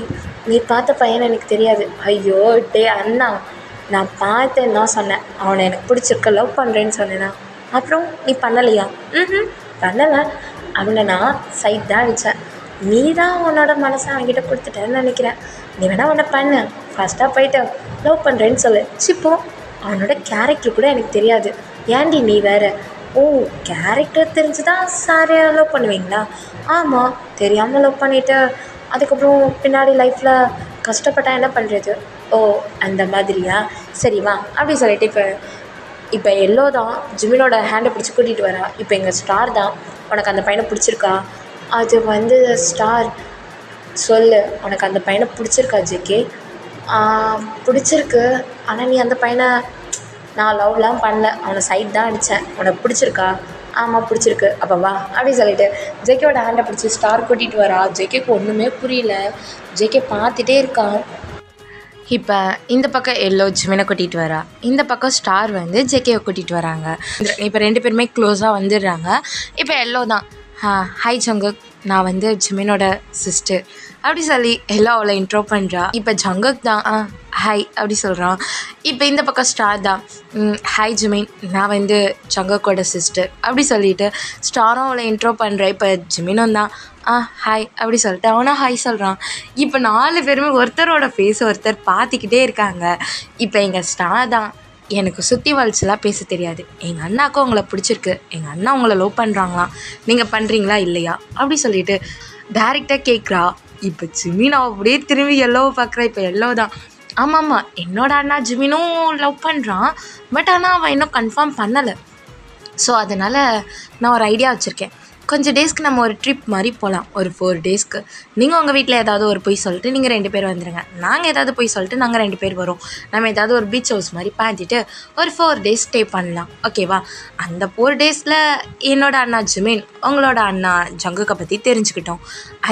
நீ பார்த்த பையனை எனக்கு தெரியாது. ஐயோ டே அண்ணா, நான் பார்த்தேன்னு தான் சொன்னேன். அவனை எனக்கு பிடிச்சிருக்க, லவ் பண்ணுறேன்னு சொன்னேன்னா. அப்புறம் நீ பண்ணலையா? பண்ணலை. அவனை நான் சைட் தான் அடித்தேன். நீ தான் உன்னோட மனசை அவன்கிட்ட கொடுத்துட்டேன்னு நினைக்கிறேன். நீ வேணா அவனை பண்ணு, ஃபஸ்ட்டாக போயிட்டு லவ் பண்ணுறேன்னு சொல்லு. சிப்போ அவனோட கேரக்டர் கூட எனக்கு தெரியாது. ஏன்டி நீ வேறு? ஓ, கேரக்டர் தெரிஞ்சு தான் சாரை லவ் பண்ணுவீங்களா? ஆமாம், தெரியாமல் லவ் பண்ணிவிட்டு அதுக்கப்புறம் பின்னாடி லைஃப்பில் கஷ்டப்பட்டா என்ன பண்ணுறது? ஓ அந்த மாதிரியா? சரி வா அப்படி சொல்லிட்டு இப்போ எல்லோ தான் ஜிமினோட ஹேண்டை பிடிச்சி கூட்டிகிட்டு வரா. இப்போ எங்கள் ஸ்டார் தான், உனக்கு அந்த பையனை பிடிச்சிருக்கா? அது வந்து ஸ்டார் சொல்லு, உனக்கு அந்த பையனை பிடிச்சிருக்கா ஜேகே? பிடிச்சிருக்கு, ஆனால் நீ அந்த பையனை, நான் லவ்லாம் பண்ணல, அவனை சைட் தான் அடித்தேன். உனக்கு பிடிச்சிருக்கா? ஆமாம் பிடிச்சிருக்கு. அப்போ வா அப்படி சொல்லிட்டு ஜேகேவோட ஹேண்டை பிடிச்சி ஸ்டார் கூட்டிகிட்டு வரா. ஜேகேக்கு ஒன்றுமே புரியல. ஜேகே பார்த்துட்டே இருக்கான். இப்போ இந்த பக்கம் எல்லோ ஜிமினை கூட்டிகிட்டு வரா, இந்த பக்கம் ஸ்டார் வந்து ஜேகேவை கூட்டிகிட்டு வராங்க. இப்போ 2 பேருமே க்ளோஸாக வந்துடுறாங்க. இப்போ எல்லோ தான், ஹாய் ஜங்குக், நான் வந்து ஜிமினோட சிஸ்டர் அப்படி சொல்லி எல்லோ அவளை இன்ட்ரோ பண்ணுறா. இப்போ ஜங்குக் தான் ஹாய் அப்படி சொல்கிறான். இப்போ இந்த பக்கம் ஸ்டார் தான், ஹாய் ஜிமின், நான் வந்து ஜங்குக்கோட சிஸ்டர் அப்படி சொல்லிட்டு ஸ்டாரும் அவளை இன்ட்ரோ பண்ணுறேன். இப்போ ஜிமினும் தான் ஹாய் அப்படி சொல்லிட்டு அவனா ஹாய் சொல்கிறான். இப்போ 4 பேருமே ஒருத்தரோட ஃபேஸை ஒருத்தர் பார்த்துக்கிட்டே இருக்காங்க. இப்போ எங்கள் ஸ்டார் தான், எனக்கு சுற்றி வளைச்சலாம் பேச தெரியாது, எங்கள் அண்ணாக்கும் உங்களை பிடிச்சிருக்கு, எங்கள் அண்ணா உங்களை லவ் பண்ணுறாங்களாம், நீங்கள் பண்ணுறீங்களா இல்லையா அப்படி சொல்லிட்டு டேரெக்டாக கேட்குறா. இப்போ ஜிமின் அப்படியே திரும்பி எல்லோவை பார்க்குறா. இப்போ எல்லோ தான், ஆமாம்மா என்னோட அண்ணா ஜிமினும் லவ் பண்ணுறான், பட் ஆனால் அவன் இன்னும் கன்ஃபார்ம் பண்ணலை. ஸோ அதனால் நான் ஒரு ஐடியா வச்சுருக்கேன். கொஞ்சம் டேஸ்க்கு நம்ம ஒரு ட்ரிப் மாதிரி போகலாம், ஒரு 4 டேஸ்க்கு. நீங்கள் உங்கள் வீட்டில் ஏதாவது ஒரு போய் சொல்லிட்டு நீங்கள் 2 பேர் வந்துடுங்க, நாங்கள் ஏதாவது போய் சொல்லிட்டு நாங்கள் 2 பேர் வரோம். நம்ம ஏதாவது ஒரு பீச் ஹவுஸ் மாதிரி பார்த்துட்டு ஒரு 4 டேஸ் ஸ்டே பண்ணலாம், ஓகேவா? அந்த 4 டேஸில் என்னோட அண்ணா ஜிமின் உங்களோட அண்ணா ஜங்குக்கை பற்றி தெரிஞ்சுக்கிட்டோம்.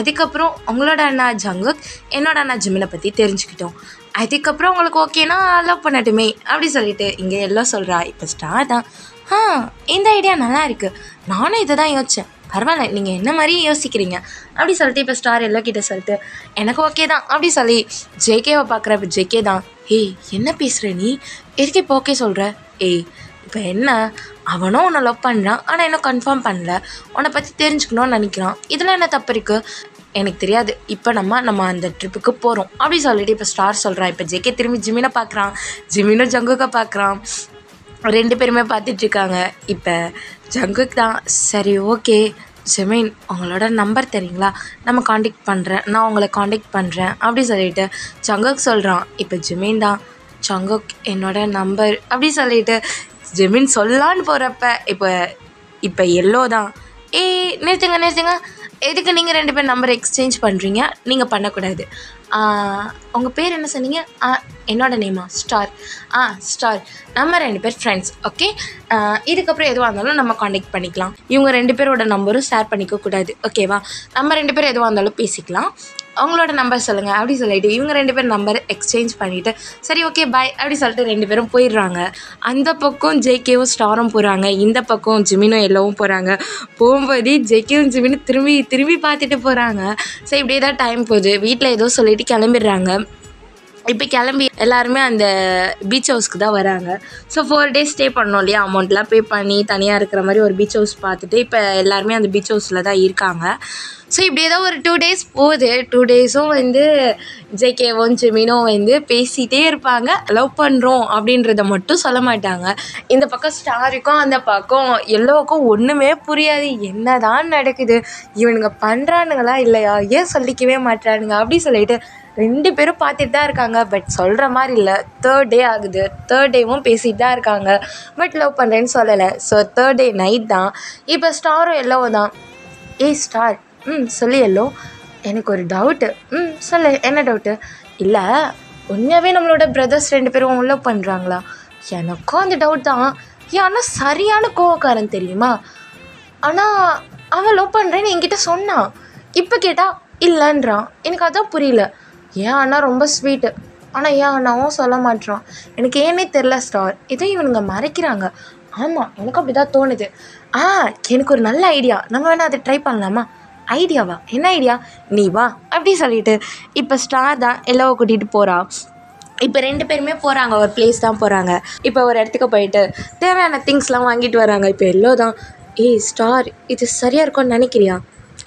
அதுக்கப்புறம் உங்களோட அண்ணா ஜங்குக் என்னோட அண்ணா ஜிமினை பற்றி தெரிஞ்சுக்கிட்டோம். அதுக்கப்புறம் உங்களுக்கு ஓகேனா லவ் பண்ணட்டுமே அப்படி சொல்லிட்டு இங்கே எல்லாம் சொல்கிறா. இப்போ ஸ்டார் தான், இந்த ஐடியா நல்லா இருக்குது, நானும் இதை தான் யோசித்தேன், பரவாயில்ல நீங்கள் என்ன மாதிரி யோசிக்கிறீங்க அப்படி சொல்லிட்டு இப்போ ஸ்டார் எல்லோ கிட்டே சொல்லிட்டு எனக்கு ஓகே தான் அப்படி சொல்லி ஜேகேவை பார்க்குற. இப்போ ஜேகே தான், ஏய் என்ன பேசுகிற நீ, எதுக்கு இப்போ ஓகே சொல்கிற? ஏய் இப்போ என்ன, அவனும் உன்னை லவ் பண்ணுறான், ஆனால் இன்னும் கன்ஃபார்ம் பண்ணல, உன்னை பற்றி தெரிஞ்சுக்கணும்னு நினைக்கிறான், இதில் என்ன தப்பு இருக்குது? எனக்கு தெரியாது, இப்போ நம்ம அந்த ட்ரிப்புக்கு போகிறோம் அப்படி சொல்லிட்டு இப்போ ஸ்டார் சொல்கிறான். இப்போ ஜேகே திரும்பி ஜிமினை பார்க்குறான், ஜிமினும் ஜங்குக்கை பார்க்குறான். 2 பேருமே பார்த்துட்ருக்காங்க. இப்போ ஜங்குக் தான், சரி ஓகே ஜிமின் உங்களோட நம்பர் தெரியுங்களா, நம்ம காண்டாக்ட் பண்ணுறேன், நான் உங்களை காண்டாக்ட் பண்ணுறேன் அப்படி சொல்லிட்டு ஜங்குக் சொல்கிறான். இப்போ ஜிமின் தான், ஜங்குக் என்னோட நம்பர் அப்படி சொல்லிட்டு ஜிமின் சொல்லான்னு போகிறப்ப இப்போ எல்லோ தான், நிறுத்துங்க, எதுக்கு நீங்கள் 2 பேர் நம்பர் எக்ஸ்சேஞ்ச் பண்ணுறீங்க, நீங்கள் பண்ணக்கூடாது. உங்கள் பேர் என்ன சொன்னீங்க? என்னோட நேமா ஸ்டார். ஸ்டார், நம்ம 2 பேர் ஃப்ரெண்ட்ஸ், ஓகே? இதுக்கப்புறம் எதுவாக இருந்தாலும் நம்ம காண்டாக்ட் பண்ணிக்கலாம். இவங்க 2 பேரோட நம்பரும் ஷேர் பண்ணிக்கக்கூடாது, ஓகேவா? நம்ம 2 பேர் எதுவாக இருந்தாலும் பேசிக்கலாம். அவங்களோட நம்பர் சொல்லுங்கள் அப்படி சொல்லிட்டு இவங்க 2 பேர் நம்பர் எக்ஸ்சேஞ்ச் பண்ணிவிட்டு சரி ஓகே பாய் அப்படி சொல்லிட்டு 2 பேரும் போயிடுறாங்க. அந்த பக்கம் ஜேகேவும் ஸ்டாரும் போகிறாங்க, இந்த பக்கம் ஜிமினும் எல்லோவும் போகிறாங்க. போகும்போது ஜேகேவும் ஜிமினும் திரும்பி பார்த்துட்டு போகிறாங்க. ஸோ இப்படியே தான் டைம் போகுது. வீட்டில் ஏதோ சொல்லிவிட்டு கிளம்பிடுறாங்க. இப்போ கிளம்பி எல்லாருமே அந்த பீச் ஹவுஸ்க்கு தான் வராங்க. ஸோ 4 டேஸ் ஸ்டே பண்ணோம் இல்லையா, அமௌண்ட்லாம் பே பண்ணி தனியாக இருக்கிற மாதிரி ஒரு பீச் ஹவுஸ் பார்த்துட்டு இப்போ எல்லாருமே அந்த பீச் ஹவுஸில் தான் இருக்காங்க. ஸோ இப்படியே தான் ஒரு 2 டேஸ் போகுது. 2 டேஸும் வந்து ஜேகேவும் ஜிமினும் வந்து பேசிகிட்டே இருப்பாங்க. லவ் பண்ணுறோம் அப்படின்றத மட்டும் சொல்ல மாட்டாங்க. இந்த பக்கம் ஸ்டாருக்கும் அந்த பக்கம் எல்லோவுக்கும் ஒன்றுமே புரியாது, என்ன தான் நடக்குது, இவனுங்க பண்ணுறானுங்களா இல்லையா, ஏன் சொல்லிக்கவே மாட்டானுங்க அப்படி சொல்லிட்டு 2 பேரும் பார்த்துட்டு தான் இருக்காங்க. பட் சொல்கிற மாதிரி இல்லை. 3rd டே ஆகுது. 3rd டேவும் பேசிகிட்டு தான் இருக்காங்க, பட் லவ் பண்ணுறேன்னு சொல்லலை. ஸோ 3rd டே நைட் தான். இப்போ ஸ்டாரும் எல்லோவும் தான், ஸ்டார் சொல்லு எல்லோ, எனக்கு ஒரு டவுட்டு. சொல்லு என்ன டவுட்டு? இல்லை உண்மையாகவே நம்மளோட பிரதர்ஸ் 2 பேரும் லவ் பண்ணுறாங்களா? எனக்கும் அந்த டவுட் தான். ஆனால் சரியான கோவக்காரன் தெரியுமா, ஆனால் அவன் லவ் பண்ணுறேன்னு என்கிட்ட சொன்னான், இப்போ கேட்டால் இல்லைன்றான். எனக்கு அதான் புரியல. ஏன் அண்ணா ரொம்ப ஸ்வீட்டு, ஆனால் ஏன் அண்ணாவும் சொல்ல மாட்டேறான், எனக்கு ஏன்னே தெரில ஸ்டார், ஏதோ இவனுங்க மறைக்கிறாங்க. ஆமாம் எனக்கும் அப்படி தான் தோணுது. எனக்கு ஒரு நல்ல ஐடியா, நம்ம வேணால் அதை ட்ரை பண்ணலாமா? ஐடியாவா? என்ன ஐடியா? நீ வா அப்படி சொல்லிட்டு இப்போ ஸ்டார் தான் எல்லோவை கூட்டிகிட்டு போகிறா. இப்போ 2 பேருமே போகிறாங்க, ஒரு பிளேஸ் தான் போகிறாங்க. இப்போ ஒரு இடத்துக்கு போயிட்டு தேவையான திங்ஸ்லாம் வாங்கிட்டு வராங்க. இப்போ எல்லோ தான், ஏய் ஸ்டார் இது சரியாக இருக்கும்னு நினைக்கிறியா?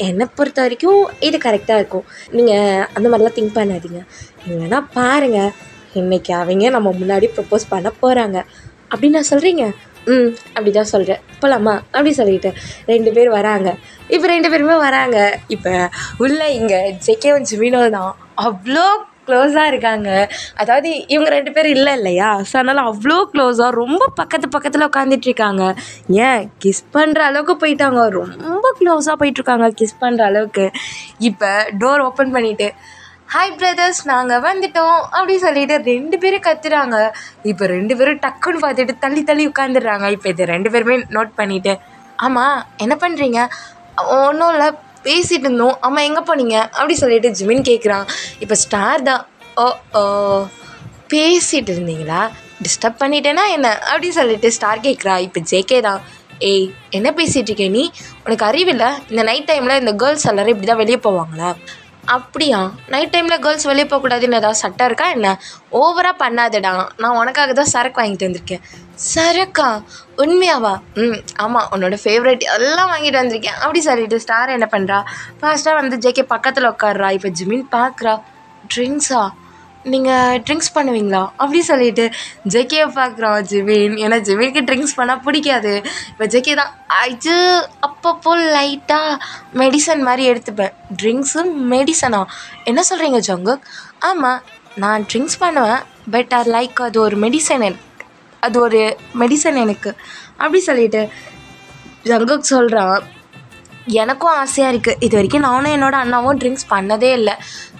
என்னை பொறுத்த வரைக்கும் இது கரெக்டாக இருக்கும், நீங்கள் அந்த மாதிரிலாம் திங்க் பண்ணாதீங்க. நீங்கள் வேணால் பாருங்கள், இன்றைக்கி அவங்க நம்ம முன்னாடி ப்ரப்போஸ் பண்ண போகிறாங்க அப்படின்னு நான் சொல்கிறீங்க. அப்படி தான் சொல்கிறேன், போகலாமா அப்படி சொல்லிட்டு 2 பேர் வராங்க. இப்போ 2 பேருமே வராங்க. இப்போ உள்ளே இங்கே ஜேகேவும் ஜிமினோ தான் அவ்வளோ க்ளோஸாக இருக்காங்க. அதாவது இவங்க 2 பேர் இல்லையா, ஸோ அதனால் அவ்வளோ க்ளோஸாக ரொம்ப பக்கத்தில் உட்காந்துட்ருக்காங்க. ஏன் கிஸ் பண்ணுற அளவுக்கு போயிட்டாங்க, ரொம்ப க்ளோஸாக போயிட்டுருக்காங்க கிஸ் பண்ணுற அளவுக்கு. இப்போ டோர் ஓப்பன் பண்ணிவிட்டு ஹாய் பிரதர்ஸ் நாங்கள் வந்துட்டோம் அப்படி சொல்லிட்டு 2 பேரும் கத்துறாங்க. இப்போ 2 பேரும் டக்குன்னு பார்த்துட்டு தள்ளி உட்காந்துடுறாங்க. இப்போ இது 2 பேருமே நோட் பண்ணிவிட்டு, ஆமாம் என்ன பண்ணுறீங்க? ஒன்றும் இல்லை பேசிகிட்டு இருந்தோம். ஆமாம் எங்கே போனீங்க அப்படி சொல்லிட்டு ஜிமின் கேட்குறான். இப்போ ஸ்டார் தான், ஓ பேசிகிட்டு இருந்தீங்களா, டிஸ்டர்ப் பண்ணிட்டேன்னா என்ன அப்படி சொல்லிட்டு ஸ்டார் கேட்குறா. இப்போ ஜேகே தான், ஏய் என்ன பேசிகிட்ருக்கே நீ, உனக்கு அறிவில்லை? இந்த நைட் டைமில் இந்த கேர்ள்ஸ் எல்லோரும் இப்படி தான் வெளியே போவாங்களா? அப்படியா, நைட் டைமில் கேர்ள்ஸ் வெளியே போகக்கூடாதுன்னு ஏதாவது சட்டம் இருக்கா என்ன? ஓவராக பண்ணாதடா, நான் உனக்காக தான் சரக்கு வாங்கிட்டு வந்திருக்கேன். சரக்கா? உண்மையாவா? ஆமாம், உன்னோட ஃபேவரட் எல்லாம் வாங்கிட்டு வந்திருக்கேன் அப்படி சொல்லிட்டு ஸ்டார் என்ன பண்ணுறா, ஃபாஸ்ட்டாக வந்து ஜேகே பக்கத்தில் உட்காடுறா. இப்போ ஜிமின் பார்க்குறா, ட்ரிங்க்ஸா, நீங்கள் ட்ரிங்க்ஸ் பண்ணுவீங்களா அப்படி சொல்லிட்டு ஜேகேவை பார்க்குறான் ஜிமின். ஏன்னா ஜிமினுக்கு ட்ரிங்க்ஸ் பண்ணால் பிடிக்காது. இப்போ ஜேகே தான், அது அப்பப்போ லைட்டாக மெடிசன் மாதிரி எடுத்துப்பேன். ட்ரிங்க்ஸு மெடிசனா? என்ன சொல்கிறீங்க ஜங்குக்? ஆமாம் நான் ட்ரிங்க்ஸ் பண்ணுவேன், பட் அது ஒரு மெடிசன், அது ஒரு மெடிசன் எனக்கு அப்படி சொல்லிட்டு ஜங்குக் சொல்கிறான். எனக்கும் ஆசையாக இருக்குது, இது வரைக்கும் நானும் என்னோடய அண்ணாவும் ட்ரிங்க்ஸ் பண்ணதே இல்லை,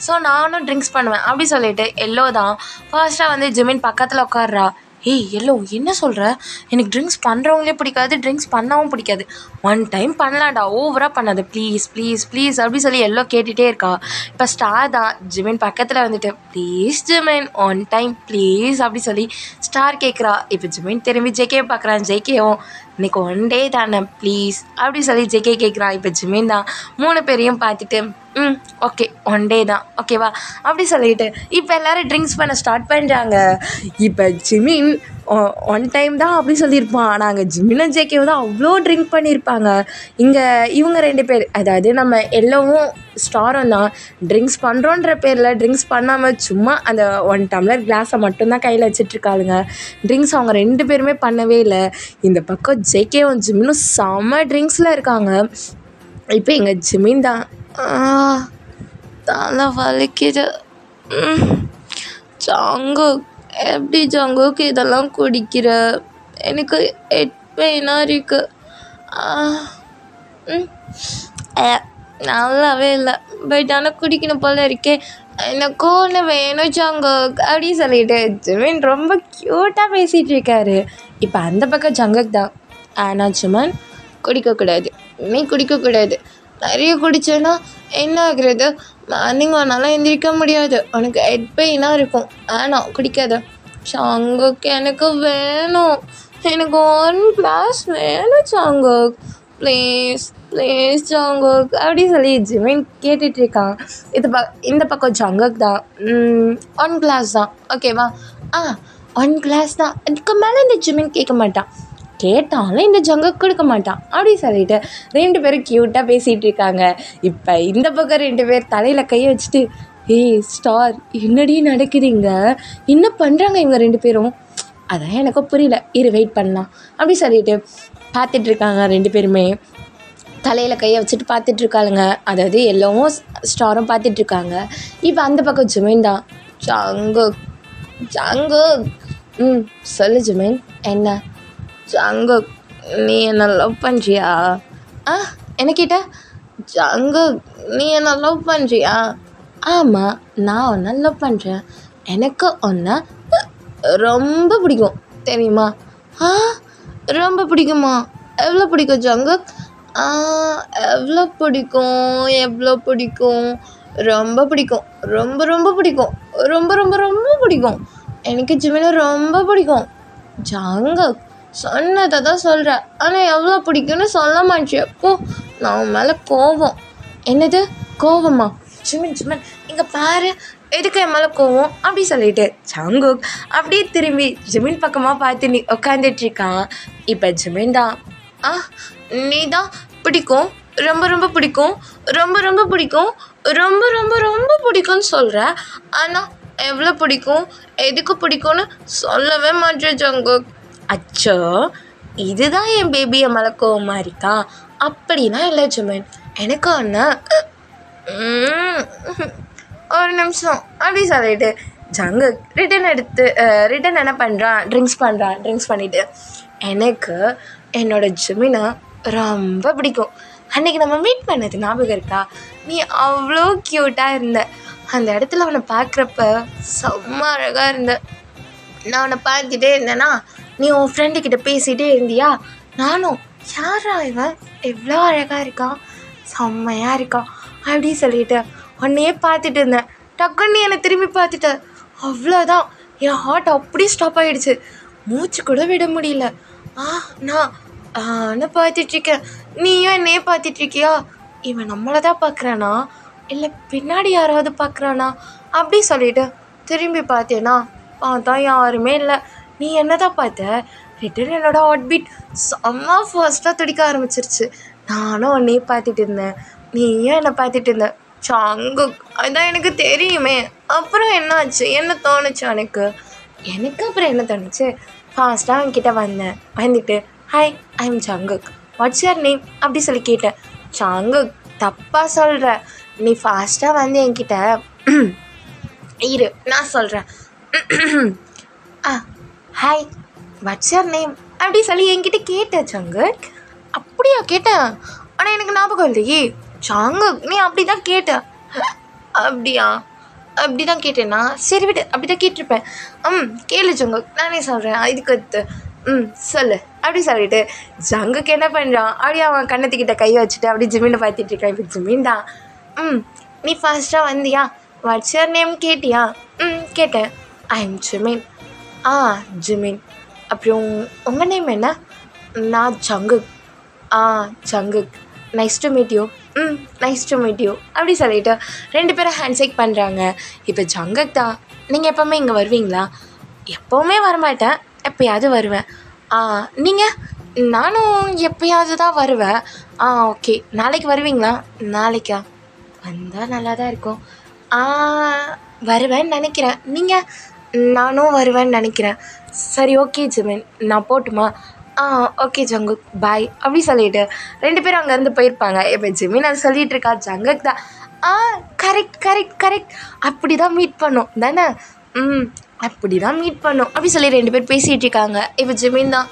ஸோ நானும் ட்ரிங்க்ஸ் பண்ணுவேன் அப்படி சொல்லிட்டு எல்லோ தான் ஃபர்ஸ்ட்டாக வந்து ஜிமின் பக்கத்தில் உட்கார்றா. ஏய் எல்லோ என்ன சொல்கிற, எனக்கு ட்ரிங்க்ஸ் பண்ணுறவங்களே பிடிக்காது, ட்ரிங்க்ஸ் பண்ணவும் பிடிக்காது, 1 டைம் பண்ணலாம்டா, ஓவராக பண்ணாது ப்ளீஸ் ப்ளீஸ் ப்ளீஸ் அப்படி சொல்லி எல்லோ கேட்டுகிட்டே இருக்கா. இப்போ ஸ்டார் தான் ஜிமின் பக்கத்தில் வந்துட்டு, ப்ளீஸ் ஜிமின் 1 டைம் ப்ளீஸ் அப்படி சொல்லி ஸ்டார் கேட்குறா. இப்போ ஜிமின் திரும்பி ஜேகே பார்க்குறான். ஜேகேவும் இன்றைக்கி 1 டே தானே ப்ளீஸ் அப்படி சொல்லி ஜேகே கேட்குறான். இப்போ ஜிமின் தான் 3 பேரையும் பார்த்துட்டு, ஓகே 1 டே தான் ஓகேவா அப்படி சொல்லிட்டு இப்போ எல்லோரும் ட்ரிங்க்ஸ் பண்ண ஸ்டார்ட் பண்ணுறாங்க. இப்போ ஜிமின் 1 டைம் தான் அப்படி சொல்லியிருப்பான். ஆனால் அங்கே ஜிமினும் ஜேகேவும் தான் அவ்வளோ ட்ரிங்க் பண்ணியிருப்பாங்க. இங்கே இவங்க 2 பேர், அதாவது நம்ம எல்லோவும் ஸ்டாரும் தான் ட்ரிங்க்ஸ் பண்ணுறோன்ற பேரில் ட்ரிங்க்ஸ் பண்ணாமல் சும்மா அந்த 1 டம்ளர் கிளாஸை மட்டும்தான் கையில் வச்சிட்ருக்காளுங்க. ட்ரிங்க்ஸ் அவங்க 2 பேருமே பண்ணவே இல்லை. இந்த பக்கம் ஜேகேவும் ஜிமினும் செம்ம ட்ரிங்க்ஸில் இருக்காங்க. இப்போ எங்கள் ஜிமின் தான், தலை வலிக்குது. ஜங்குக் எப்படி ஜங்குக் இதெல்லாம் குடிக்கிற, எனக்கு ஹெட் பெயினாக இருக்குது. நல்லாவே இல்லை, பட் ஆனால் குடிக்கணும் போல் இருக்கே, எனக்கும் ஒன்று வேணும் ஜங்குக் அப்படி சொல்லிட்டு ஜிமின் ரொம்ப க்யூட்டாக பேசிகிட்டு இருக்காரு. இப்போ அந்த பக்கம் ஜங்குக் தான், ஆனால் ஜிமின் குடிக்கக்கூடாது, நீ குடிக்கக்கூடாது, நிறைய குடித்தேன்னா என்ன ஆகுறது, மார்னிங் ஆனாலும் எந்திரிக்க முடியாது, உனக்கு ஹெட் பெயினாக இருக்கும், ஆனால் குடிக்காத. ஜங்குக் எனக்கு வேணும், எனக்கு 1 கிளாஸ் வேணும் ஜங்குக் ப்ளீஸ் ப்ளீஸ் ஜங்குக் அப்படி சொல்லி ஜிமின் கேட்டுட்ருக்கான். இந்த பக்கம் ஜங்குக் தான், 1 கிளாஸ் தான் ஓகேவா, 1 கிளாஸ் தான், அதுக்கு மேலே இந்த ஜிமின் கேட்க மாட்டான், கேட்டாலும் இந்த ஜங்குக் கொடுக்க மாட்டான் அப்படி சொல்லிட்டு 2 பேரும் க்யூட்டாக பேசிகிட்டு இருக்காங்க. இப்போ இந்த பக்கம் 2 பேர் தலையில் கையை வச்சுட்டு, ஏய் ஸ்டார் என்னடி நடக்குதுங்க, என்ன பண்ணுறாங்க இவங்க 2 பேரும், அதான் எனக்கு புரியல, வெயிட் பண்ணலாம் அப்படி சொல்லிட்டு பார்த்துட்ருக்காங்க. 2 பேருமே தலையில் கையை வச்சுட்டு பார்த்துட்ருக்காளுங்க. அதாவது எல்லோவும் ஸ்டாரும் பார்த்துட்ருக்காங்க. இப்போ அந்த பக்கம் ஜிமின் தான், ஜங்குக் சொல்லு ஜிமின், என்ன ஜங்குக் நீ என்ன லவ் பண்ணுறியா? என்ன கேட்ட? ஜங்குக் நீ என்ன லவ் பண்ணுறியா? ஆமாம் நான் உன்னை லவ் பண்ணுறேன், எனக்கு உன்னை ரொம்ப பிடிக்கும் தெரியுமா? ரொம்ப பிடிக்குமா? எவ்வளோ பிடிக்கும் ஜங்குக்? எவ்வளோ பிடிக்கும், ரொம்ப பிடிக்கும், ரொம்ப ரொம்ப பிடிக்கும், ரொம்ப ரொம்ப ரொம்ப பிடிக்கும், எனக்கு ஜிமினை ரொம்ப பிடிக்கும். ஜங்குக் சொன்னதை தான் சொல்கிறேன், ஆனால் எவ்வளோ பிடிக்கும்னு சொல்ல மாட்டேன். எப்போ நான் உன் மேலே கோவம். என்னது கோவமா? ஜிமின் இங்கே பாரு, எதுக்கு என் மேலே கோவம் அப்படி சொல்லிட்டு ஜங்குக் அப்படியே திரும்பி ஜிமின் பக்கமாக பார்த்து நீ உட்காந்துட்ருக்கான். இப்போ ஜிமின் தான் நீ தான் பிடிக்கும், ரொம்ப ரொம்ப பிடிக்கும், ரொம்ப ரொம்ப பிடிக்கும், ரொம்ப ரொம்ப ரொம்ப பிடிக்கும்னு சொல்கிற. ஆனால் எவ்வளோ பிடிக்கும், எதுக்கு பிடிக்கும்னு சொல்லவே மாட்டேன் ஜங்குக். அச்சோ, இதுதான் என் பேபி என் மேலே கோவமா இருக்கா? அப்படின்னா இல்லை ஜிமின், எனக்கு ஒன்று ஒரு நிமிஷம் அப்படி சொல்லிட்டு ஜங்குக் ரிட்டன் என்ன பண்ணுறான், ட்ரிங்க்ஸ் பண்ணிவிட்டு எனக்கு என்னோடய ஜிமினை ரொம்ப பிடிக்கும். அன்றைக்கி நம்ம மீட் பண்ணது ஞாபகம் இருக்கா? நீ அவ்வளோ க்யூட்டாக இருந்த. அந்த இடத்துல அவனை பார்க்குறப்ப செம்ம அழகாக இருந்த. நான் அவனை பார்த்துட்டே இருந்தேன்னா நீ உன் ஃப்ரெண்டுக்கிட்ட பேசிகிட்டே இருந்தியா? நானும் யாரா இவன் எவ்வளோ அழகாக இருக்கான், செம்மையாக இருக்கான் அப்படி சொல்லிட்டு உன்னையே பார்த்துட்டு இருந்தேன். டக்குன்னு என்னை திரும்பி பார்த்துட்ட. அவ்வளோதான், என் ஹார்ட் அப்படியே ஸ்டாப் ஆகிடுச்சு. மூச்சு கூட விட முடியல. நான் பார்த்துட்ருக்கேன், நீயும் என்னையே பார்த்துட்ருக்கியா? இவன் நம்மளை தான் பார்க்குறானா இல்லை பின்னாடி யாராவது பார்க்குறானா அப்படி சொல்லிவிட்டு திரும்பி பார்த்தேன்னா பார்த்தா யாருமே இல்லை. நீ என்ன தான் பார்த்த? ரிட்டன் என்னோடய ஹார்ட் பீட் செம்ம ஃபர்ஸ்ட்டாக துடிக்க ஆரம்பிச்சிருச்சு. நானும் உன்னையே பார்த்துட்டு இருந்தேன், நீயும் என்னை பார்த்துட்டு இருந்த. ஜங்குக், அதான் எனக்கு தெரியுமே. அப்புறம் என்னாச்சு, என்ன தோணுச்சு எனக்கு அப்புறம் என்ன தோணுச்சு, ஃபாஸ்ட்டாக அவன்கிட்ட வந்துட்டு hi I am Jungkook, what's your name அப்படி சொல்லி கேட்டேன். ஜங்குக், தப்பாக சொல்கிற, நீ ஃபாஸ்ட்டாக வந்து என்கிட்ட இரு நான் சொல்கிறேன். ஹாய் வாட்ஸ் யுவர் நேம் அப்படி சொல்லி என்கிட்ட கேட்டேன் ஜங்குக். அப்படியா கேட்டேன்? ஆனால் எனக்கு ஞாபகம் இல்லையே. ஜங்குக், நீ அப்படி தான் கேட்ட. அப்படியா? அப்படி தான் கேட்டேன்னா சரி விட்டு, அப்படி தான் கேட்டிருப்பேன். கேளு ஜங்குக், நானே சொல்கிறேன் இதுக்கு சொல்லு அப்படி சொல்லிட்டு ஜங்குக்கு என்ன பண்ணுறான், அப்படியே அவன் கண்ணத்துக்கிட்ட கை வச்சுட்டு அப்படி ஜிமினை பார்த்துட்டு இருக்கான். இப்போ ஜிமின் தான் நீ ஃபாஸ்ட்டாக வந்தியா, வாட்ஸ் யுவர் நேம் கேட்டியா? கேட்டேன். I am Jimin. ஜிமின், அப்புறம் உங்கள் நேம் என்ன? நான் Jungkook. Jungkook, nice to meet you. Nice to meet you அப்படி சொல்லிவிட்டு 2 பேரும் ஹேண்ட்ஷேக் பண்ணுறாங்க. இப்போ ஜங்குக் தான், நீங்கள் எப்போவுமே இங்கே வருவீங்களா? எப்போவுமே வரமாட்டேன், எப்போயாவது வருவேன். நீங்கள்? நானும் எப்போயாவது தான் வருவேன். ஓகே, நாளைக்கு வருவீங்களா? நாளைக்கா? வந்தால் நல்லா தான் இருக்கும். வருவேன்னு நினைக்கிறேன். நீங்கள்? நானும் வருவேன்னு நினைக்கிறேன். சரி ஓகே ஜிமின், நான் போட்டுமா? ஓகே ஜங்குக், பாய் அப்படி சொல்லிட்டு 2 பேரும் அங்கேருந்து போயிருப்பாங்க. இப்போ ஜிமின் அது சொல்லிகிட்டு இருக்கா. ஜங்குக் தான் கரெக்ட் அப்படி தான் மீட் பண்ணோம் தானே? அப்படி தான் மீட் பண்ணோம் அப்படி சொல்லி 2 பேர் பேசிகிட்டு இருக்காங்க. இப்போ ஜிமின் தான்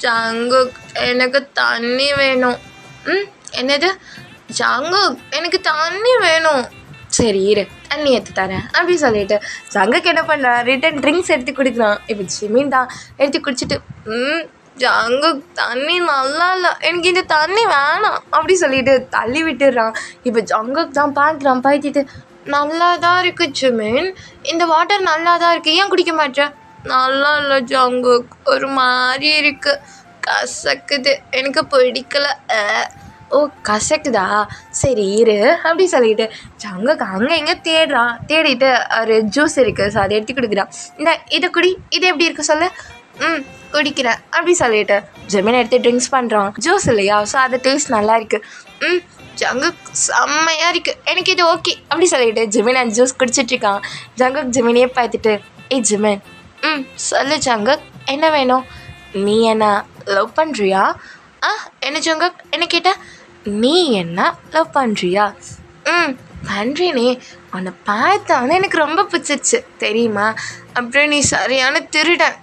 ஜங்குக், எனக்கு தண்ணி வேணும். என்னது? ஜங்குக், எனக்கு தண்ணி வேணும். சரி இரு, தண்ணி எடுத்து தரேன் அப்படி சொல்லிட்டு ஜங்குக்கு என்ன பண்ணுறான், ரிட்டன் ட்ரிங்க்ஸ் எடுத்து குடிக்கிறான். இப்போ ஜிமின் தான் எடுத்து குடிச்சிட்டு ஜங்குக், தண்ணி நல்லா இல்லை, எனக்கு இந்த தண்ணி வேணாம் அப்படி சொல்லிட்டு தள்ளி விட்டுடுறான். இப்போ ஜங்குக் தான் பார்க்குறான், பார்த்துட்டு நல்லா தான் இருக்குது ஜிமின், இந்த வாட்டர் நல்லா தான் இருக்குது, ஏன் குடிக்க மாட்டேன்? நல்லா இல்லை ஜங்குக், ஒரு மாதிரி இருக்குது, கசக்குது, எனக்கு பிடிக்கல. ஓ கசக்குதா, சரி இரு அப்படி சொல்லிட்டு ஜங்குக் அங்கே எங்கே தேடிட்டு ஒரு ஜூஸ் இருக்குது, ஸோ அதை எடுத்து கொடுக்குறான். இதை குடி, இது எப்படி இருக்குது சொல்லு. குடிக்கிறேன் அப்படி சொல்லிட்டு ஜிமின் எடுத்து ட்ரிங்க்ஸ் பண்ணுறான். ஜூஸ் இல்லையா, ஸோ அது டேஸ்ட் நல்லா இருக்குது. ஜங்குக் செம்மையாக இருக்குது, எனக்கு இது ஓகே அப்படி சொல்லிட்டு ஜிமின் அந்த ஜூஸ் குடிச்சிட்ருக்கான். ஜங்குக் ஜிமினையே பார்த்துட்டு ஜிமின், சொல்லு ஜங்குக், என்ன வேணும்? நீ என்ன லவ் பண்ணுறியா? என்ன ஜங்குக் என்ன கேட்ட? நீ என்ன லவ் பண்ணுறியா? பண்ணுறேனே, உன்னை பார்த்தானே எனக்கு ரொம்ப பிடிச்சிருச்சு தெரியுமா? அப்புறம் நீ சரியான திருடன்.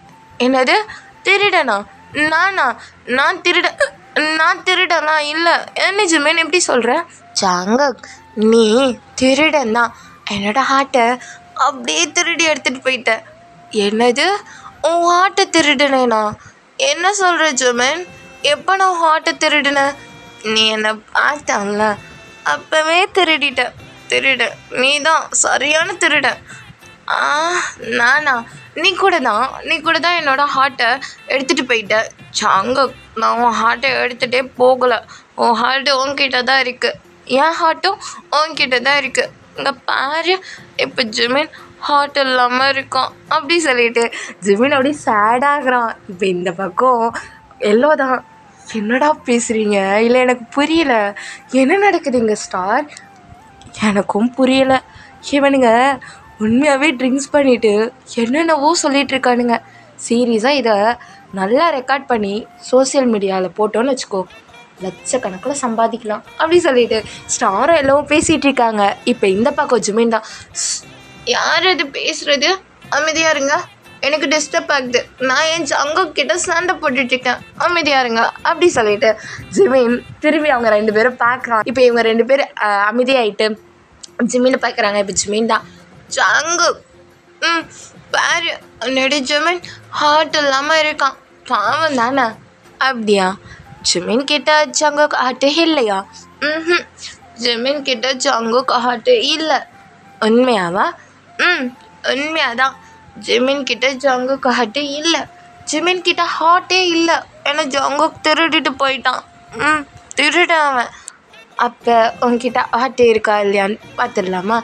என்னது திருடனா? நான் திருடனா இல்லை. என்ன ஜிமின் எப்படி சொல்கிற? ஜங்குக், நீ திருடன் தான், என்னோட ஹார்ட்டை அப்படியே திருடி எடுத்துகிட்டு போயிட்ட. என்னது, உன் ஹார்ட்டை திருடுனேனா? என்ன சொல்கிற ஜிமின்? எப்போ நான் ஹார்ட்டை திருடினேன்? நீ என்னை பார்த்தான்ல, அப்போவே திருட நீ தான் சரியான திருடன். ஆ நானா? நீ கூட தான் என்னோடய ஹார்ட்டை எடுத்துகிட்டு போயிட்ட. ஜங்கக், நான் உன் ஹார்ட்டை எடுத்துகிட்டே போகலை. உன் ஹார்ட்டு உன்கிட்ட தான் இருக்குது. என் ஹார்ட்டும் உன்கிட்ட தான் இருக்குது. இங்கே பாரு, இப்போ ஜிமின் ஹார்ட் இல்லாமல் இருக்கான் அப்படி சொல்லிட்டு ஜிமின் அப்படியே சேடாகிறான். இப்போ இந்த பக்கம் எல்லோ தான், என்னடா பேசுகிறீங்க? இல்லை எனக்கு புரியல, என்ன நடக்குது இங்கே ஸ்டார்? எனக்கும் புரியலை. இவனுங்க உண்மையாகவே ட்ரிங்க்ஸ் பண்ணிவிட்டு என்னென்னவோ சொல்லிகிட்ருக்கானுங்க. சீரியஸாக இதை நல்லா ரெக்கார்ட் பண்ணி சோசியல் மீடியாவில் போட்டோன்னு வச்சுக்கோ, லட்சக்கணக்கில் சம்பாதிக்கலாம் அப்படி சொல்லிட்டு ஸ்டாரும் எல்லோரும் பேசிகிட்டு இருக்காங்க. இப்போ இந்த பக்கம் ஜிமின் தான், யார் அது பேசுகிறது? அமைதியாக இருங்க, எனக்கு டிஸ்டர்ப் ஆகுது. நான் என் ஜங்கக்கிட்ட சண்டை போட்டுட்ருக்கேன், அமைதியாக இருங்க அப்படி சொல்லிட்டு ஜிமின் திரும்பி அவங்க 2 பேரும் பார்க்குறான். இப்போ இவங்க 2 பேர் அமைதியாகிட்டு ஜிமினை பார்க்குறாங்க. இப்போ ஜிமின் தான், ஜங்கு பாரு, நெடு ஜிமின் ஹார்ட் இல்லாமல் இருக்கான், பாவம் தானே? அப்படியா? ஜிமின் கிட்ட ஜங்குக்கு ஹார்ட்டு இல்லையா? ஜிமின் கிட்ட ஜங்குக்கு ஹார்ட்டு இல்லை. உண்மையாவா? உண்மையாதான். ஜிமின் கிட்ட ஜங்குக்கு ஹார்ட்டு இல்லை. ஜிமின் கிட்ட ஹார்ட்டே இல்லை, ஏன்னா ஜங்குக்கு திருடிட்டு போயிட்டான். திருட அவன். அப்போ உன்கிட்ட ஹார்ட் இருக்கா இல்லையான்னு பார்த்துடலாமா?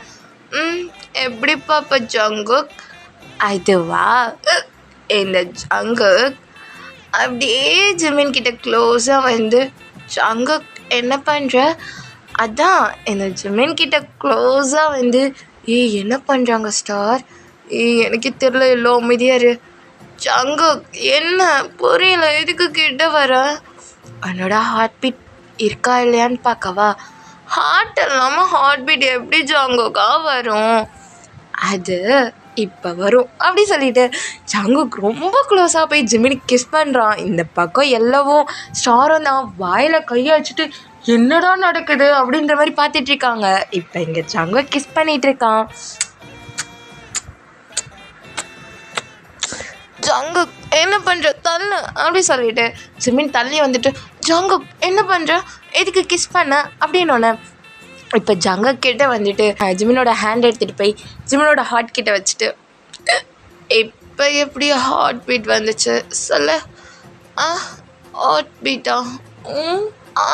எப்படிப்பா இப்போ ஜங்குக்? அதுவா, இந்த ஜங்குக் அப்படியே ஜிமின் கிட்ட க்ளோஸாக வந்து, ஜங்குக் என்ன பண்ணுற? அதான் இந்த ஜிமின் கிட்ட க்ளோஸாக வந்து, என்ன பண்ணுறாங்க ஸ்டார்? எனக்கு தெரியல, எல்லோ அமைதியாரு. ஜங்குக் என்ன புரியல, எதுக்கு கிட்ட வர? என்னோட ஹார்ட் பீட் இருக்கா இல்லையான்னு பார்க்கவா? ஹார்ட் இல்லாமல் ஹார்ட் பீட் எப்படி ஜங்குக்கா வரும்? அது இப்போ வரும் அப்படி சொல்லிட்டு ஜங்குக் ரொம்ப க்ளோஸாக போய் ஜிமினுக்கு கிஸ் பண்ணுறான். இந்த பக்கம் எல்லோவும் ஸ்டாரும் தான் வாயில் கையை வச்சுட்டு என்னடா நடக்குது அப்படின்ற மாதிரி பார்த்துட்ருக்காங்க. இப்போ இங்கே ஜங்குக் கிஸ் பண்ணிகிட்ருக்கான். ஜங்குக் என்ன பண்ணுற? தள்ளு அப்படி சொல்லிட்டு ஜிமின் தள்ளி வந்துட்டு, ஜங்குக் என்ன பண்ணுற? எதுக்கு கிஸ் பண்ண அப்படின்னோடனே இப்போ ஜங்குக் கிட்ட வந்துட்டு ஜிமினோட ஹேண்ட் எடுத்துகிட்டு போய் ஜிமினோட ஹார்ட் கிட்ட வச்சுட்டு, இப்போ எப்படி ஹார்ட் பீட் வந்துச்சு சொல்ல? ஹார்ட் பீட்டா?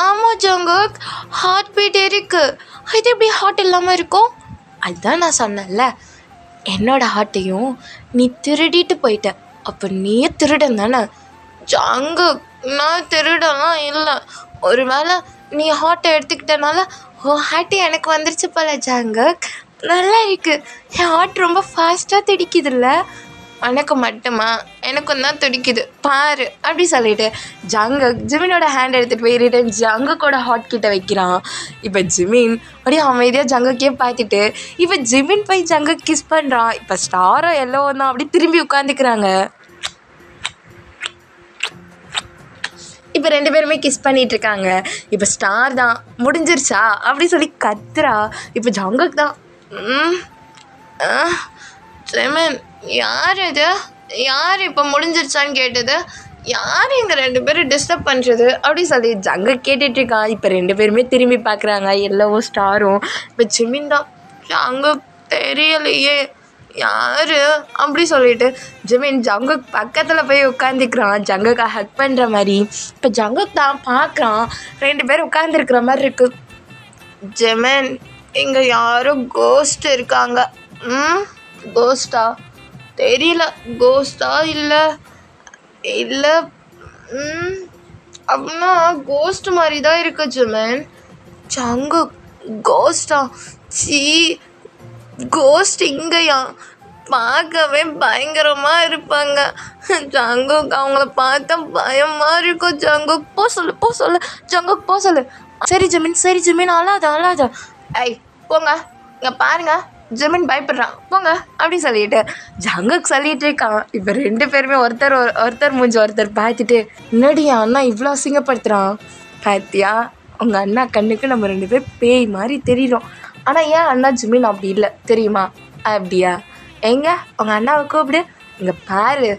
ஆமாம் ஜங்குக், ஹார்ட் பீட் இருக்குது. இது எப்படி ஹார்ட் இல்லாமல் இருக்கும்? அதுதான் நான் சொன்னேன்ல, என்னோட ஹார்ட்டையும் நீ திருடிட்டு போயிட்ட, அப்போ நீயே திருடன் தானே? ஜங்குக், நான் திருடலாம் இல்லை. ஒரு வேளை நீ ஹார்ட்டை எடுத்துக்கிட்டனால ஹார்ட்டு எனக்கு வந்துருச்சு போல ஜங்குக். நல்லா இருக்குது, என் ஹார்ட் ரொம்ப ஃபாஸ்ட்டாக துடிக்குதுல்ல. எனக்கு மட்டுமா? எனக்கும் தான் துடிக்குது பாரு அப்படி சொல்லிட்டு ஜங்குக் ஜிமினோட ஹேண்ட் எடுத்துகிட்டு போய் ரிட்டன் ஜங்குக்கோட ஹார்ட் கிட்ட வைக்கிறான். இப்போ ஜிமின் அப்படியே அமைதியாக ஜங்குக்கே பார்த்துட்டு இப்போ ஜிமின் போய் ஜங்குக் கிஸ் பண்ணுறான். இப்போ ஸ்டாரும் எல்லோவும் தான் அப்படியே திரும்பி உட்காந்துக்கிறாங்க. இப்போ 2 பேருமே கிஸ் பண்ணிகிட்ருக்காங்க. இப்போ ஸ்டார் தான், முடிஞ்சிருச்சா அப்படி சொல்லி கத்துறா. இப்போ ஜங்குக் தான், ஜிமின் யார் இது? யார் இப்போ முடிஞ்சிருச்சான்னு கேட்டது? யார் இங்கே 2 பேரும் டிஸ்டர்ப் பண்ணுறது அப்படி சொல்லி ஜங்குக் கேட்டுட்ருக்கான். இப்போ 2 பேருமே திரும்பி பார்க்குறாங்க, எல்லோவும் ஸ்டாரும். இப்போ ஜிமின் தான், ஜங்குக் தெரியலையே யார் அப்படி சொல்லிட்டு ஜிமின் ஜங்குக் பக்கத்தில் போய் உட்காந்துக்கிறான், ஜங்குக்கை ஹக் பண்ணுற மாதிரி. இப்போ ஜங்குக் தான் பார்க்குறான், 2 பேர் உட்காந்துருக்குற மாதிரி இருக்குது. ஜிமின், இங்கே யாரும் கோஸ்ட் இருக்காங்க. கோஸ்டா? தெரியல, கோஸ்டா இல்லை இல்லை அப்படின்னா கோஸ்ட் மாதிரி தான் இருக்கு ஜிமின். ஜங்குக் கோஸ்டா? சீ, கோஸ்ட் இங்கேயா? பார்க்கவே பயங்கரமாக இருப்பாங்க ஜங்குக், அவங்கள பார்த்தா பயமாக இருக்கும். ஜங்குக் போ சொல்லு ஜங்குக் போ சொல்லு. சரி ஜிமின் அழாத. ஐய் போங்க, இங்கே பாருங்க ஜிமின் பயப்படுறான் போங்க அப்படி சொல்லிட்டு ஜங்குக் சொல்லிட்டு இருக்கான். இப்போ 2 பேருமே ஒருத்தர் மூஞ்சி ஒருத்தர் பார்த்துட்டு, என்னடி அண்ணா இவ்வளோ அசிங்கப்படுத்துகிறான் பார்த்தியா? உங்கள் அண்ணா கண்ணுக்கு நம்ம 2 பேர் பேய் மாதிரி தெரியும். ஆனால் ஏன் அண்ணா ஜிமின் அப்படி இல்லை தெரியுமா? அப்படியா? எங்க உங்கள் அண்ணாவை கூப்பிடு. இங்கே பாரு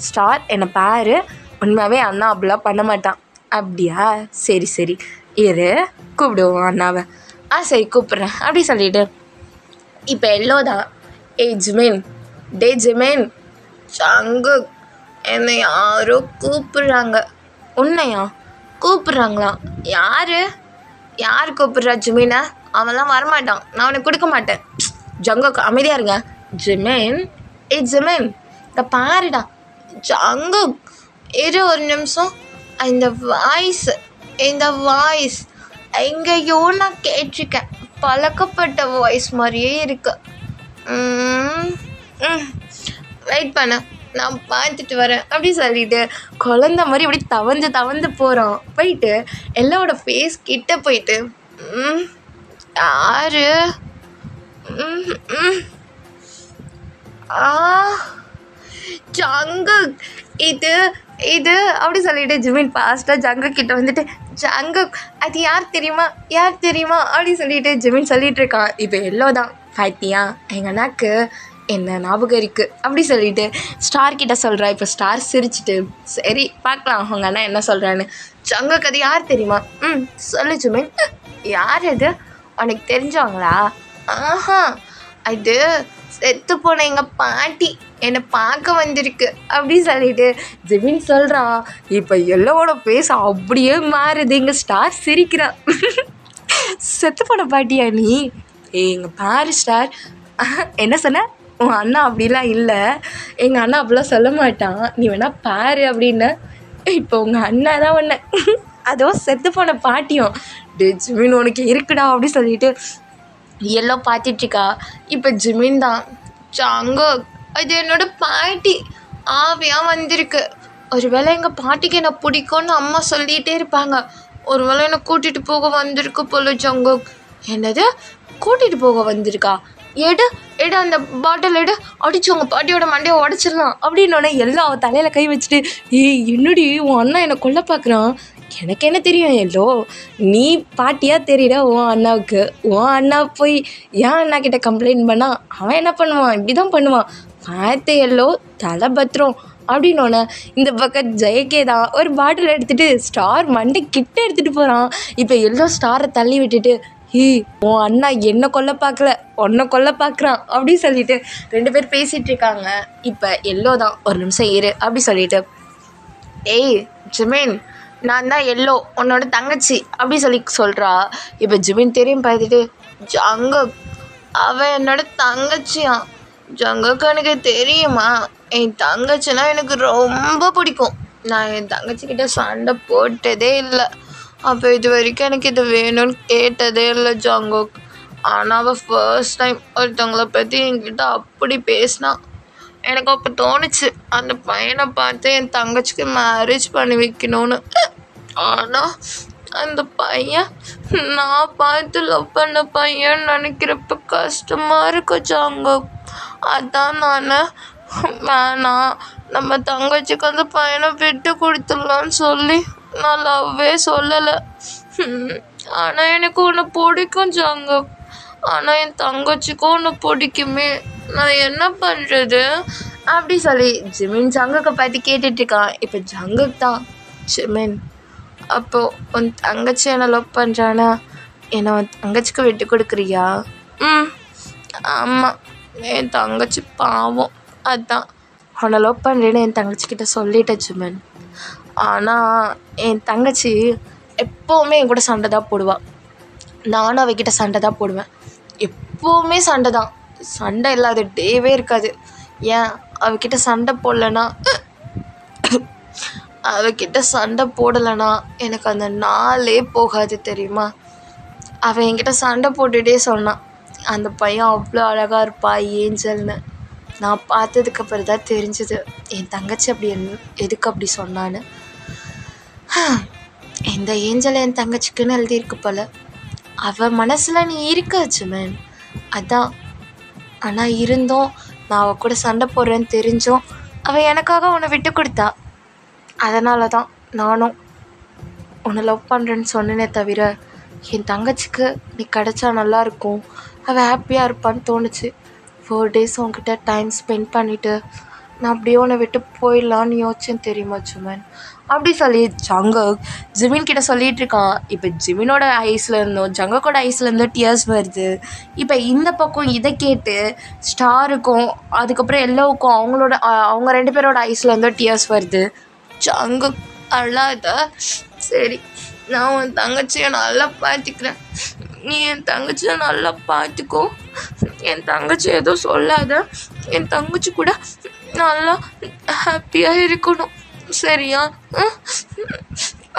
ஸ்டார், என்னை பாரு, உண்மையாகவே அண்ணா அப்படிலாம் பண்ண மாட்டான். அப்படியா? சரி இரு, கூப்பிடுவோம் அண்ணாவை. சரி கூப்பிட்றேன் அப்படி சொல்லிவிட்டு இப்போ எல்லோ தான், ஜிமின் டே ஜிமின், சங்கு, என்னை யாரோ கூப்பிடுறாங்க. உன்னையா கூப்பிடுறாங்களா? யார் கூப்பிடுறா ஜிமினை? அவன்லாம் வரமாட்டான், நான் அவனுக்கு கொடுக்க மாட்டேன். ஜங்குக் அமைதியாக இருங்க. ஜிமின், ஜிமின் இதை பாருடா. ஜங்குக் இரு ஒரு நிமிஷம். இந்த வாய்ஸ் எங்கேயோ நான் கேட்டிருக்கேன். பழக்கப்பட்ட வாய்ஸ் மாதிரியே இருக்கு. வெயிட் பண்ண, நான் பார்த்துட்டு வரேன் அப்படி சொல்லிட்டு குழந்த மாதிரி அப்படி தவந்து போகிறான். போயிட்டு எல்லாரோட ஃபேஸ் கிட்ட போயிட்டு யாரு ஜங்குக் இது அப்படி சொல்லிட்டு ஜிமின் ஃபாஸ்ட்டாக ஜங்குக் கிட்ட வந்துட்டு, ஜங்குக் அது யார் தெரியுமா அப்படி சொல்லிட்டு ஜிமின் சொல்லிட்டு இருக்கான். இப்போ எல்லோ தான் பாத்தியா, எங்கள் அண்ணாக்கு என்ன ஞாபகம் இருக்குது அப்படி சொல்லிட்டு ஸ்டார் கிட்ட சொல்கிறா. இப்போ ஸ்டார் சிரிச்சிட்டு சரி பார்க்கலாம் அவங்க அண்ணா என்ன சொல்கிறான்னு. ஜங்குக் அது யார் தெரியுமா? சொல்லு ஜிமின். யார் அது? உனக்கு தெரிஞ்சவங்களா? ஆஹா, அது செத்து போன எங்கள் பாட்டி என்னை பார்க்க வந்திருக்கு அப்படி சொல்லிட்டு ஜிமின் சொல்கிறான். இப்போ எல்லோட பேச அப்படியே மாறுது. எங்கள் ஸ்டார் சிரிக்கிறான். செத்து போன பாட்டியா நீ? எங்கள் பாரு ஸ்டார். என்ன சொன்ன? உன் அண்ணா அப்படிலாம் இல்லை, எங்கள் அண்ணா அப்படிலாம் சொல்ல மாட்டான், நீ வேணா பாரு அப்படின்னு. இப்போ உங்கள் அண்ணா தான் ஒன்று, அதோ செத்து போன பாட்டியும். டே ஜிமின் உனக்கு இருக்குடா அப்படி சொல்லிட்டு எல்லாம் பார்த்துட்ருக்கா. இப்போ ஜிமின் தான், ஜங்குக் அது என்னோட பாட்டி ஆவியாக வந்திருக்கு. ஒருவேளை எங்கள் பாட்டிக்கு என்னை பிடிக்கும்னு அம்மா சொல்லிகிட்டே இருப்பாங்க. ஒருவேளை என்னை கூட்டிகிட்டு போக வந்திருக்கு போல ஜங்குக். என்னது கூட்டிகிட்டு போக வந்திருக்கா? எடு அந்த பாட்டில் எடு, அடிச்சு உங்கள் பாட்டியோட மண்டையை உடச்சிடலாம் அப்படின்னோடனே எல்லாம் அவள் தலையில் கை வச்சுட்டு, என்னடி உன் அண்ணா என்னை கொல்ல பார்க்குறான். எனக்கு என்ன தெரியும் எல்லோ, நீ பாட்டியாக தெரியல உன் அண்ணாவுக்கு. உன் அண்ணா போய் என் அண்ணா கிட்ட கம்ப்ளைண்ட் பண்ணால் அவன் என்ன பண்ணுவான்? இப்படி தான் பண்ணுவான். பார்த்து எல்லோ தலை பத்திரம் அப்படின்னோடனே இந்த பக்கம் ஜெயகே தான் ஒரு பாட்டில் எடுத்துகிட்டு ஸ்டார் மண்டை கிட்ட எடுத்துகிட்டு போகிறான். இப்போ எல்லோ ஸ்டாரை தள்ளி விட்டுட்டு, உன் அண்ணா என்னை கொல்ல பார்க்கல, உன்னை கொல்ல பார்க்குறான் அப்படி சொல்லிட்டு 2 பேர் பேசிகிட்டு இருக்காங்க. இப்போ எல்லோ தான், ஒரு நிமிஷம் இரு அப்படி சொல்லிட்டு, ஜிமின் நான் தான் எல்லோ, உன்னோட தங்கச்சி அப்படி சொல்கிறா. இப்போ ஜிமின் தெரியும் பார்த்துட்டு, ஜங்குக் அவன் என்னோட தங்கச்சியான். ஜங்குக் எனக்கு தெரியுமா, என் தங்கச்சினா எனக்கு ரொம்ப பிடிக்கும். நான் என் தங்கச்சிக்கிட்ட சண்டை போட்டதே இல்லை. அப்போ இது வரைக்கும் எனக்கு இது வேணும்னு கேட்டதே இல்லை ஜங்குக். ஆனால் அவள் ஃபர்ஸ்ட் டைம் ஒருத்தவங்களை பற்றி என்கிட்ட அப்படி பேசினான். எனக்கு அப்போ தோணுச்சு அந்த பையனை பார்த்து என் தங்கச்சிக்கு மேரேஜ் பண்ணி வைக்கணும்னு. ஆனால் அந்த பையன் நான் பார்த்து லவ் பண்ண பையன் நினைக்கிறப்ப கஷ்டமாக இருக்கு ஜங்குக். அதான் நான் வேணாம், நம்ம தங்கச்சிக்கு அந்த பையனை விட்டு கொடுத்துடலான்னு சொல்லி நான் லவ்வே சொல்லலை. ஆனால் எனக்கு உன்னை பிடிக்கும் ஜங்குக். ஆனால் என் தங்கச்சிக்கும் உன்னை பிடிக்குமே, நான் என்ன பண்ணுறது அப்படி சொல்லி ஜிமின் ஜங்குக்கை பார்த்து கேட்டுட்ருக்கான். இப்போ ஜங்குக் தான், ஜிமின் அப்போது உன் தங்கச்சி என்னை லவ் பண்ணுறானா, என்னை உன் தங்கச்சிக்கு விட்டு கொடுக்குறியா? ஆமாம், என் தங்கச்சி பாவம், அதான் உன்னை லவ் பண்ணுறேன்னு என் தங்கச்சிக்கிட்ட சொல்லிட்டேன் ஜிமின். ஆனால் என் தங்கச்சி எப்போவுமே என் கூட சண்டை தான் போடுவாள். நானும் அவகிட்ட சண்டை தான் போடுவேன். எப்போவுமே சண்டை தான், சண்டை இல்லாத டேவே இருக்காது. ஏன் அவகிட்ட சண்டை போடலைன்னா, அவகிட்ட சண்டை போடலைன்னா எனக்கு அந்த நாளே போகாது தெரியுமா. அவன் என்கிட்ட சண்டை போட்டுகிட்டே சொன்னான், அந்த பையன் அவ்வளோ அழகாக இருப்பா ஏஞ்சல்னு. நான் பார்த்ததுக்கு அப்புறம் தான் தெரிஞ்சுது என் தங்கச்சி அப்படி எதுக்கு அப்படி சொன்னான்னு. இந்த ஏஞ்சல் என் தங்கச்சிக்குன்னு எழுதியிருக்கு போல. அவள் மனசில் நீ இருக்க ஜிமின், அதான். ஆனால் இருந்தும் நான் அவள் கூட சண்டை போடுறேன்னு தெரிஞ்சும் அவள் எனக்காக உன்னை விட்டு கொடுத்தா. அதனால தான் நானும் உன்னை லவ் பண்ணுறேன்னு சொன்னேனே தவிர, என் தங்கச்சிக்கு நீ கிடச்சா நல்லாயிருக்கும், அவள் ஹாப்பியாக இருப்பான்னு தோணுச்சு. 4 days உன்கிட்ட டைம் ஸ்பெண்ட் பண்ணிவிட்டு நான் அப்படியே உன்னை விட்டு போயிடலான்னு யோசிச்சேன் தெரியுமா ஜிமின். அப்படி சொல்லி ஜங்கக் ஜிமின் கிட்ட சொல்லிகிட்டு இருக்கான். இப்போ ஜிமினோட ஐஸ்லேருந்தும் ஜங்கக்கோட ஐஸ்லேருந்தும் டியர்ஸ் வருது. இப்போ இந்த பக்கம் இதை கேட்டு ஸ்டாருக்கும் அதுக்கப்புறம் எல்லோவுக்கும் அவங்க 2 பேரோட ஐஸ்லேருந்தும் டியர்ஸ் வருது. ஜங்கக் அழாத, சரி நான் உன் தங்கச்சியை நல்லா பார்த்துக்கிறேன், நீ என் தங்கச்சியை நல்லா பார்த்துக்கோ, என் தங்கச்சி எதுவும் சொல்லாத, என் தங்கச்சி கூட நல்லா ஹாப்பியாக இருக்கணும், சரியா?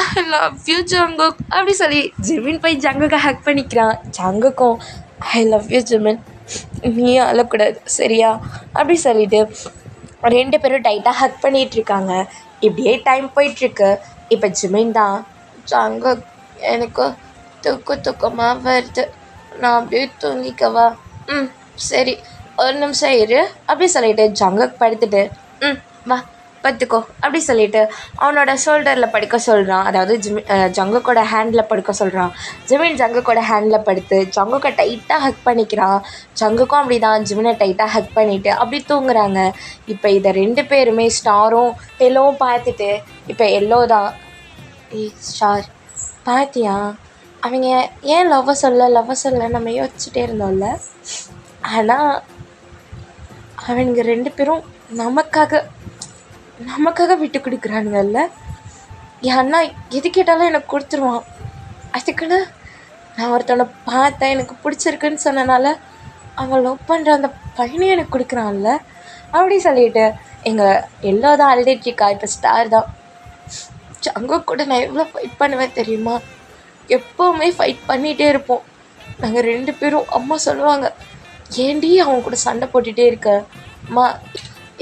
I love you Jungkook. அப்படி சொல்லி ஜிமின் போய் ஜங்கக்கை ஹக் பண்ணிக்கிறான். ஜங்கக்கும் ஐ லவ் யூ ஜிமின், நீ அழக்கூடாது, சரியா? அப்படி சொல்லிட்டு 2 பேரும் டைட்டாக ஹக் பண்ணிகிட்ருக்காங்க. இப்படியே டைம் போயிட்டுருக்கு. இப்போ ஜிமின் தான், ஜங்கக் எனக்கு தூக்கமாக வருது, நான் அப்படியே தூங்கிக்கவா? சரி ஒரு நிமிஷம் இரு. அப்படி சொல்லிட்டு ஜங்கக் படுத்துட்டு வா படுத்துக்கோ அப்படி சொல்லிட்டு அவனோட ஷோல்டரில் படுக்க சொல்கிறான். அதாவது ஜங்கக்கோட ஹேண்டில் படுக்க சொல்கிறான். ஜிமின் ஜங்கக்கோட ஹேண்டில் படுத்து ஜங்கக்கை டைட்டாக ஹக் பண்ணிக்கிறான். ஜங்கக்கும் அப்படி தான் ஜிமினை டைட்டாக ஹக் பண்ணிவிட்டு அப்படி தூங்குறாங்க. இப்போ இதை 2 பேருமே ஸ்டாரும் எல்லோவும் பார்த்துட்டு இப்போ எல்லோ தான், ஸ்டார் பார்த்தியா அவங்க ஏன் லவ்வை சொல்ல நம்ம யோசிச்சுட்டே இருந்தோம்ல, ஆனால் அவனுங்க 2 பேரும் நமக்காக விட்டு கொடுக்குறானுங்கல்ல. என் அண்ணா எது கேட்டாலும் எனக்கு கொடுத்துருவான். அதுக்குன்னு நான் ஒருத்தவனை பார்த்தேன் எனக்கு பிடிச்சிருக்குன்னு சொன்னனால அவன் லவ் பண்ணுற அந்த பையனையும் எனக்கு கொடுக்குறான்ல. அப்படி சொல்லிட்டு எங்கள் எல்லோ தான் அழுதுட்ருக்கா. இப்போ ஸ்டார் தான், ஜங்கக் கூட நான் எவ்வளோ ஃபைட் பண்ணுவேன் தெரியுமா, எப்போவுமே ஃபைட் பண்ணிகிட்டே இருப்போம் நாங்கள் 2 பேரும். அம்மா சொல்லுவாங்க, ஏண்டி அவன் கூட சண்டை போட்டுகிட்டே இருக்க, அம்மா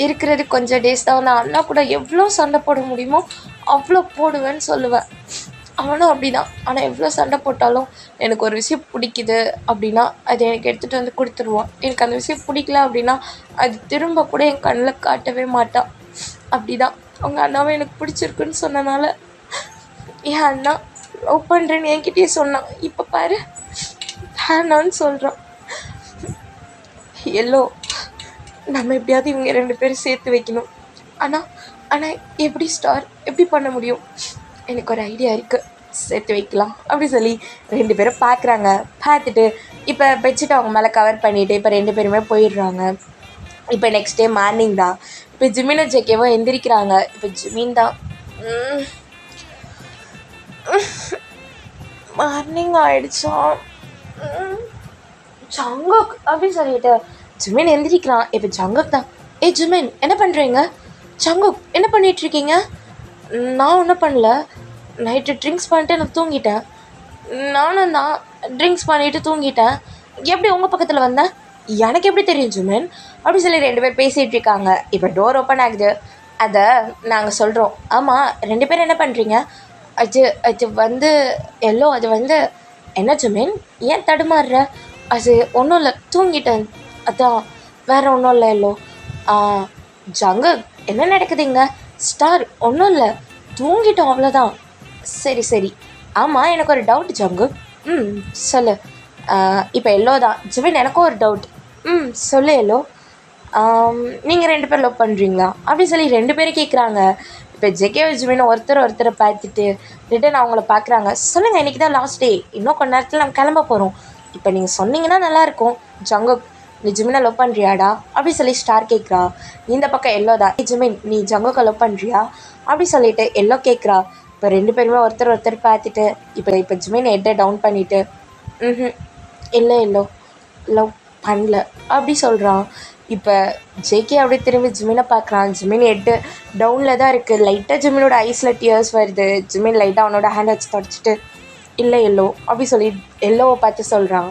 இருக்கிறது கொஞ்சம் டேஸ் தான், நான் அண்ணா கூட எவ்வளோ சண்டை போட முடியுமோ அவ்வளோ போடுவேன்னு சொல்லுவேன். அவனும் அப்படி தான். ஆனால் எவ்வளோ சண்டை போட்டாலும் எனக்கு ஒரு விஷயம் பிடிக்குது அப்படின்னா அது எனக்கு எடுத்துகிட்டு வந்து கொடுத்துருவான். எனக்கு அந்த விஷயம் பிடிக்கல அப்படின்னா அது திரும்ப கூட என் கண்ணில் காட்டவே மாட்டான். அப்படி தான் அவங்க அண்ணாவை எனக்கு பிடிச்சிருக்குன்னு சொன்னனால என் அண்ணா லவ் பண்ணுறேன்னு என்கிட்டயே சொன்னான். இப்போ பாரு வேணான்னு சொல்கிறான். எல்லோ நம்ம எப்படியாவது இவங்க 2 பேரும் சேர்த்து வைக்கணும். ஆனால் எப்படி ஸ்டார் எப்படி பண்ண முடியும்? எனக்கு ஒரு ஐடியா இருக்குது, சேர்த்து வைக்கலாம் அப்படி சொல்லி 2 பேரும் பார்க்குறாங்க. பார்த்துட்டு இப்போ பெட்ஷீட் அவங்க மேலே கவர் பண்ணிவிட்டு இப்போ 2 பேருமே போயிடுறாங்க. இப்போ நெக்ஸ்ட் டே மார்னிங் தான். இப்போ ஜிமினும் ஜேகேவும் எந்திரிக்கிறாங்க. இப்போ ஜிமின் தான், மார்னிங் ஆயிடுச்சான் ஜங்கக் அப்படின்னு சொல்லிட்டு ஜிமின் எந்திரிக்கிறான். இப்போ ஜங்கக் தான், ஜிமின் என்ன பண்ணுறீங்க? ஜங்கக் என்ன பண்ணிகிட்ருக்கீங்க? நான் ஒன்றும் பண்ணல, நைட்டு ட்ரிங்க்ஸ் பண்ணிட்டு நான் தூங்கிட்டேன். நானும் தான் ட்ரிங்க்ஸ் பண்ணிவிட்டு தூங்கிட்டேன். எப்படி உங்கள் பக்கத்தில் வந்தேன்? எனக்கு எப்படி தெரியும் ஜிமின்? அப்படி சொல்லி 2 பேர் பேசிகிட்டு இருக்காங்க. இப்போ டோர் ஓப்பன் ஆகுது. அதை நாங்கள் சொல்கிறோம். ஆமாம் 2 பேரும் என்ன பண்ணுறீங்க? அது வந்து எல்லோ அது வந்து என்ன ஜிமின் ஏன் தடுமாறுற? அது ஒன்றும் இல்லை, தூங்கிட்டேன், அதான் வேறு ஒன்றும் இல்லை. எல்லோ ஜங்கக் என்ன நடக்குதுங்க? ஸ்டார் ஒன்றும் இல்லை, தூங்கிட்டோம் அவ்வளோதான். சரி ஆமாம் எனக்கு ஒரு டவுட் ஜங்கக். சொல்லு. இப்போ எல்லோ தான், ஜிமின் எனக்கும் ஒரு டவுட். சொல்லு எல்லோ. நீங்கள் 2 பேர் லவ் பண்ணுறீங்களா அப்படி சொல்லி 2 பேரும் கேட்குறாங்க. இப்போ ஜேகே ஜிமின் ஒருத்தரை பார்த்துட்டு ரிட்டன் அவங்கள பார்க்குறாங்க. சொல்லுங்கள், இன்றைக்கி தான் லாஸ்ட் டே, இன்னும் கொஞ்ச நேரத்தில் நம்ம கிளம்ப போகிறோம். இப்போ நீங்கள் சொன்னீங்கன்னா நல்லாயிருக்கும். ஜங்கக் நீ ஜிமினை லவ் பண்ணுறியாடா அப்படி சொல்லி ஸ்டார் கேட்குறா. இந்த பக்கம் எல்லோ தான், ஜிமின் நீ ஜங்கக்கை லவ் பண்ணுறியா அப்படி சொல்லிட்டு எல்லோ கேட்குறா. இப்போ 2 பேருமே ஒருத்தர் பார்த்துட்டு இப்போ ஜிமின் ஹெட்டை டவுன் பண்ணிவிட்டு இல்லை எல்லோ லவ் பண்ணல அப்படி சொல்கிறான். இப்போ ஜேகே அப்படியே திரும்பி ஜிமினை பார்க்குறான். ஜிமின் ஹெட்டு டவுனில் தான் இருக்குது. லைட்டாக ஜிமினோட ஐஸில் டியர்ஸ் வருது. ஜிமின் லைட்டாக அவனோட ஹேண்ட் வச்சு தொடச்சிட்டு இல்லை எல்லோ அப்படி சொல்லி எல்லோவை பார்த்து சொல்கிறான்.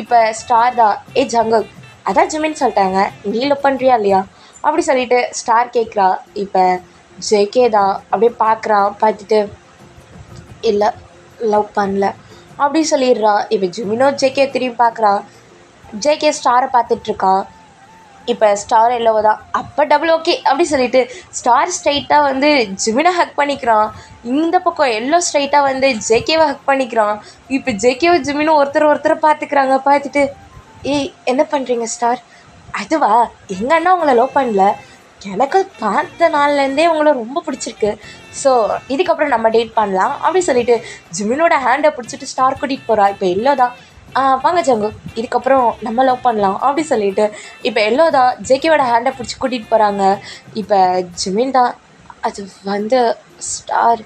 இப்போ ஸ்டார் தான், ஜங்கக் அதான் ஜிமின் சொல்லிட்டாங்க, நீ லவ் பண்ணுறியா இல்லையா அப்படி சொல்லிட்டு ஸ்டார் கேட்குறா. இப்போ ஜேகே தான் அப்படியே பார்க்குறான். பார்த்துட்டு இல்லை லவ் பண்ணல அப்படி சொல்லிடுறான். இப்போ ஜிமினோ ஜேகே திரும்பி பார்க்குறான். ஜேகே ஸ்டாரை பார்த்துட்ருக்கான். இப்போ ஸ்டார் எல்லோவோ தான், அப்போ டபுள் ஓகே அப்படி சொல்லிட்டு ஸ்டார் ஸ்ட்ரைட்டாக வந்து ஜிமினை ஹக் பண்ணிக்கிறான். இந்த பக்கம் எல்லோ ஸ்ட்ரைட்டாக வந்து ஜேகேவை ஹக் பண்ணிக்கிறான். இப்போ ஜேகேவை ஜிமினும் ஒருத்தரை பார்த்துக்கிறாங்க. பார்த்துட்டு என்ன பண்ணுறீங்க ஸ்டார்? அதுவா எங்கள் அண்ணா உங்களை லவ் பண்ணல, எனக்கு பார்த்த நாள்லேருந்தே உங்களை ரொம்ப பிடிச்சிருக்கு. ஸோ இதுக்கப்புறம் நம்ம டேட் பண்ணலாம் அப்படி சொல்லிட்டு ஜிமினோட ஹேண்டை பிடிச்சிட்டு ஸ்டார் கூட்டிகிட்டு போகிறா. இப்போ எல்லோ தான் வாங்க ஜங்கு, இதுக்கப்புறம் நம்ம லவ் பண்ணலாம் அப்படி சொல்லிட்டு இப்போ எல்லோ தான் ஜேகேவோட ஹேண்டை பிடிச்சி கூட்டிகிட்டு போகிறாங்க. இப்போ ஜிமின் தான் அது வந்து ஸ்டார்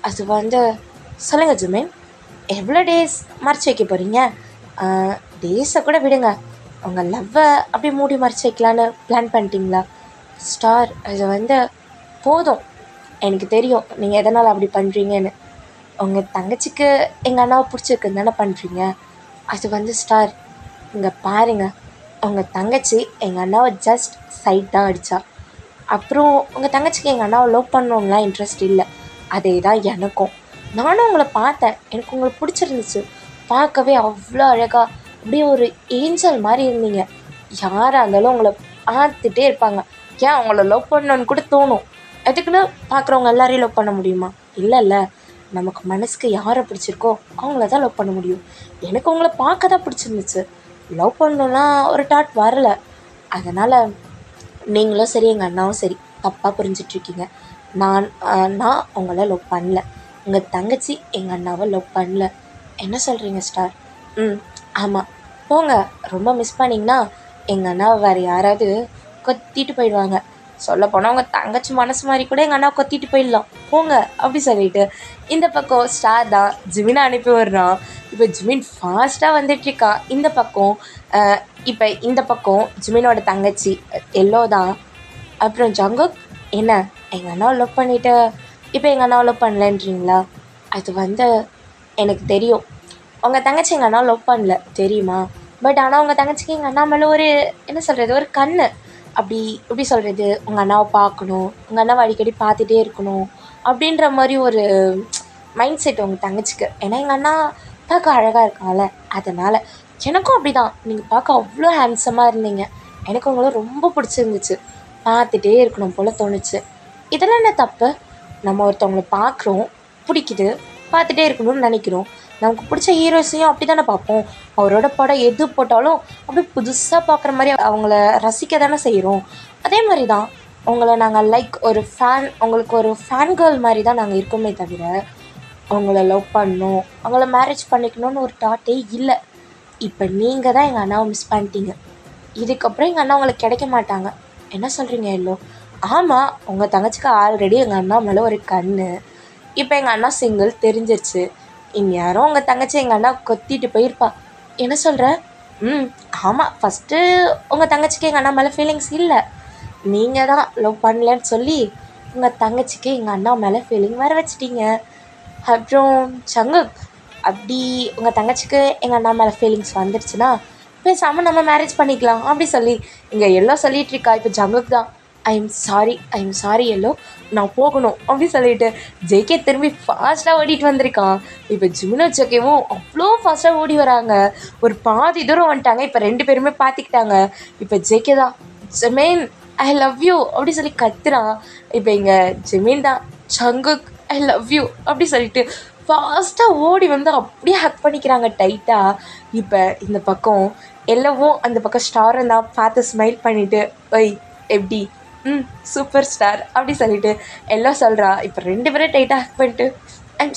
அது வந்து சொல்லுங்கள் ஜிமின், எவ்வளோ டேஸ் மறைச்சி வைக்க போகிறீங்க? டேஸை கூட விடுங்க, உங்கள் லவ்வை அப்படியே மூடி மறைச்சி வைக்கலான்னு பிளான் பண்ணிட்டீங்களா? ஸ்டார் அது வந்து போதும், எனக்கு தெரியும் நீங்கள் எதனால் அப்படி பண்ணுறீங்கன்னு. உங்கள் தங்கச்சிக்கு எங்கள் அண்ணாவை பிடிச்சிருக்குன்னு தானே பண்ணுறீங்க. அது வந்து ஸ்டார் இங்கே பாருங்கள், உங்கள் தங்கச்சி எங்கள் அண்ணாவை ஜஸ்ட் சைட் தான் அடித்தா. அப்புறம் உங்கள் தங்கச்சிக்கு எங்கள் அண்ணாவை லவ் பண்ணணும்லாம் இன்ட்ரெஸ்ட் இல்லை. அதே தான் எனக்கும். நானும் உங்களை பார்த்தேன், எனக்கு உங்களை பிடிச்சிருந்துச்சு. பார்க்கவே அவ்வளோ அழகாக அப்படியே ஒரு ஏஞ்சல் மாதிரி இருந்தீங்க. யாராக இருந்தாலும் உங்களை பார்த்துட்டே இருப்பாங்க. ஏன் அவங்கள லவ் பண்ணணுன்னு கூட தோணும். எதுக்குன்னு பார்க்குறவங்க எல்லாரையும் லவ் பண்ண முடியுமா? இல்லைல்ல, நமக்கு மனசுக்கு யாரை பிடிச்சிருக்கோ அவங்கள தான் லவ் பண்ண முடியும். எனக்கு உங்களை பார்க்க தான் பிடிச்சிருந்துச்சு, லவ் பண்ணணுன்னா ஒரு டாட் வரலை. அதனால் நீங்களும் சரி எங்கள் அண்ணாவும் சரி தப்பாக புரிஞ்சிட்ருக்கீங்க. நான் உங்களை லவ் பண்ணல, உங்கள் தங்கச்சி எங்கள் அண்ணாவை லவ் பண்ணல. என்ன சொல்கிறீங்க ஸ்டார்? ஆமாம், போங்க. ரொம்ப மிஸ் பண்ணிங்கன்னா எங்கள் அண்ணாவை வேறு யாராவது கொத்திட்டு போயிடுவாங்க. சொல்லப்போனால் உங்கள் தங்கச்சி மனசு மாதிரி கூட எங்கள் அண்ணாவை கொத்திட்டு போயிடலாம், போங்க அப்படி சொல்லிட்டு இந்த பக்கம் ஸ்டார் தான் ஜிமினை அனுப்பி விடுறான். இப்போ ஜிமின் ஃபாஸ்ட்டாக வந்துட்டுருக்கா. இந்த பக்கம் ஜிமினோட தங்கச்சி எல்லோ தான். அப்புறம் ஜங்குக், என்ன எங்கள் அண்ணாவை லவ் பண்ணிவிட்டு இப்போ எங்கள் அண்ணாவை லவ் பண்ணலன்றீங்களா? அது வந்து எனக்கு தெரியும், உங்கள் தங்கச்சி எங்கள் அண்ணாவை லவ் பண்ணல தெரியுமா? பட் ஆனால் உங்கள் தங்கச்சிக்கு எங்கள் அண்ணா மேலே ஒரு என்ன சொல்கிறது, ஒரு கண்ணு அப்படி எப்படி சொல்கிறது, உங்கள் அண்ணாவை பார்க்கணும், உங்கள் அண்ணாவை அடிக்கடி பார்த்துட்டே இருக்கணும் அப்படின்ற மாதிரி ஒரு மைண்ட் செட் உங்கள் தங்கச்சிக்கு. ஏன்னா எங்கள் அண்ணா பார்க்க அழகாக இருக்காங்கல்ல, அதனால். எனக்கும் அப்படி தான், நீங்கள் பார்க்க அவ்வளோ ஹேண்ட்ஸமாக இருந்தீங்க. எனக்கு உங்களை ரொம்ப பிடிச்சிருந்துச்சு, பார்த்துட்டே இருக்கணும் போல் தோணுச்சு. இதெல்லாம் என்ன தப்பு? நம்ம ஒருத்தவங்களை பார்க்குறோம், பிடிக்குது, பார்த்துட்டே இருக்கணும்னு நினைக்கிறோம். நமக்கு பிடிச்ச ஹீரோஸையும் அப்படி தானே பார்ப்போம். அவரோட படம் எது போட்டாலும் அப்படியே புதுசாக பார்க்குற மாதிரி அவங்கள ரசிக்க தானே செய்கிறோம். அதே மாதிரி தான் அவங்கள நாங்கள் லைக் ஒரு ஃபேன், அவங்களுக்கு ஒரு ஃபேன் கேர்ள் மாதிரி தான் நாங்கள் இருக்கோமே தவிர அவங்கள லவ் பண்ணணும், அவங்கள மேரேஜ் பண்ணிக்கணும்னு ஒரு தாட்டே இல்லை. இப்போ நீங்கள் தான் எங்கள் அண்ணாவை மிஸ் பண்ணிட்டீங்க. இதுக்கப்புறம் எங்கள் அண்ணா உங்களுக்கு கிடைக்க மாட்டாங்க. என்ன சொல்கிறீங்க எல்லோ? ஆமாம், உங்கள் தங்கச்சிக்கு ஆல்ரெடி எங்கள் அண்ணா மேலே ஒரு கண்ணு. இப்போ எங்கள் அண்ணா சிங்கிள் தெரிஞ்சிருச்சு. இந்நேரம் உங்கள் தங்கச்சி எங்கள் அண்ணா கொத்திட்டு போயிருப்பா. என்ன சொல்கிற? ஆமாம், ஃபஸ்ட்டு உங்கள் தங்கச்சிக்கு எங்கள் அண்ணா மேலே ஃபீலிங்ஸ் இல்லை. நீங்கள் தான் லவ் பண்ணலன்னு சொல்லி உங்கள் தங்கச்சிக்கு எங்கள் அண்ணா மேலே ஃபீலிங் வர வச்சிட்டிங்க. அப்புறம் சங்குக், அப்படி உங்கள் தங்கச்சிக்கு எங்கள் அண்ணா மேலே ஃபீலிங்ஸ் வந்துடுச்சுன்னா பேசாமல் நம்ம மேரேஜ் பண்ணிக்கலாம் அப்படி சொல்லி இங்கே எல்லாம் சொல்லிகிட்ருக்கா. இப்போ ஜங்குக் தான் ஐ எம் சாரி எல்லோ, நான் போகணும் அப்படி சொல்லிட்டு ஜேகே திரும்பி ஃபாஸ்ட்டாக ஓடிட்டு வந்திருக்கான். இப்போ ஜிமினோ ஜேகேவும் அவ்வளோ ஃபாஸ்ட்டாக ஓடி வராங்க. ஒரு பாதி தூரம் வந்துட்டாங்க. இப்போ 2 பேருமே பார்த்துக்கிட்டாங்க. இப்போ ஜேகே தான் ஜமீன் ஐ லவ் யூ அப்படி சொல்லி கத்துறான். இப்போ இங்கே ஜமீன் தான் ஜங்குக் ஐ லவ் யூ அப்படி சொல்லிட்டு ஃபாஸ்ட்டாக ஓடி வந்து அப்படியே ஹக் பண்ணிக்கிறாங்க டைட்டாக. இப்போ இந்த பக்கம் எல்லாவும் அந்த பக்கம் ஸ்டாரும் தான் பார்த்து ஸ்மைல் பண்ணிவிட்டு ஒய் எப்படி சூப்பர் ஸ்டார் அப்படி சொல்லிட்டு எல்லாம் சொல்கிறா. இப்போ 2 பேரும் டைட்டாக ஹக் பண்ணிட்டு ஐம்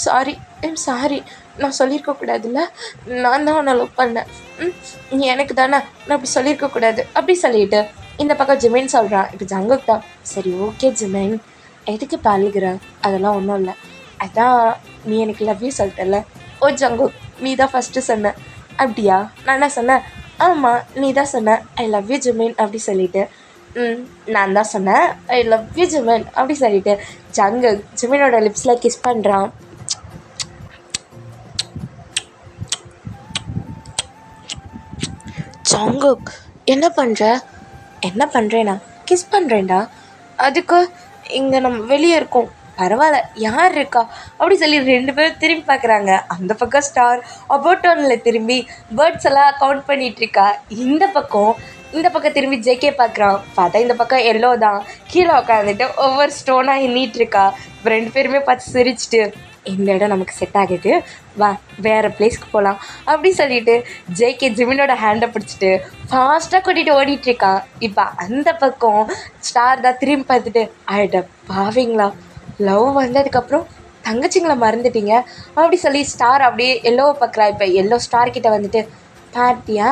சாரி நான் சொல்லியிருக்கக்கூடாதுல்ல, நான் தான் உன்னை லவ் பண்ணேன், நீ எனக்கு தானே, நான் அப்படி சொல்லியிருக்கக்கூடாது அப்படி சொல்லிட்டு இந்த பக்கம் ஜிமின் சொல்கிறான். இப்போ ஜங்குக் தான் சரி ஓகே ஜிமின், எதுக்கு பாலிக்கிற, அதெல்லாம் ஒன்றும் இல்லை, அதான் நீ எனக்கு லவ் யூ சொல்லிட்டல. ஓ ஜங்குக், நீ தான் ஃபஸ்ட்டு சொன்ன. அப்படியா? நான் என்ன சொன்னேன்? ஆமாம், நீ தான் சொன்ன ஐ லவ் யூ ஜிமின் அப்படி சொல்லிட்டு நான் தான் சொன்னேன் ஐ லவ் யூ ஜிமின் அப்படி சொல்லிட்டு ஜங்குக் ஜிமினோட லிப்ஸில் கிஸ் பண்ணுறான். ஜங்குக் என்ன பண்ணுறேன்னா கிஸ் பண்ணுறேன்டா. அதுக்கு இங்கே நம்ம வெளியே இருக்கோம், பரவாயில்ல யார் இருக்கா அப்படி சொல்லி 2 பேரும் திரும்பி பார்க்குறாங்க. அந்த பக்கம் ஸ்டார் அபோட்டோனில் திரும்பி பேர்ட்ஸ் எல்லாம் கவுண்ட் பண்ணிகிட்ருக்கா. இந்த பக்கம் திரும்பி ஜேகே பார்க்குறான். பார்த்தா இந்த பக்கம் எல்லோ தான் கீழே உட்காந்துட்டு ஒவ்வொரு ஸ்டோனாக எண்ணிகிட்ருக்கா. இப்போ 2 பேருமே பார்த்து சிரிச்சிட்டு இந்த இடம் நமக்கு செட் ஆகுது, வா வேறு பிளேஸ்க்கு போகலாம் அப்படி சொல்லிட்டு ஜேகே ஜிமினோட ஹேண்டை பிடிச்சிட்டு ஃபாஸ்ட்டாக கூட்டிகிட்டு ஓடிட்டுருக்கான். இப்போ அந்த பக்கம் ஸ்டார் தான் திரும்பி பார்த்துட்டு, ஆயிட்ட பாவீங்களா, லவ் வந்ததுக்கப்புறம் தங்கச்சிங்களை மறந்துட்டீங்க அப்படி சொல்லி ஸ்டார் அப்படியே எல்லோவை பார்க்குறா. இப்போ எல்லோ ஸ்டார்கிட்ட வந்துட்டு, பார்த்தியா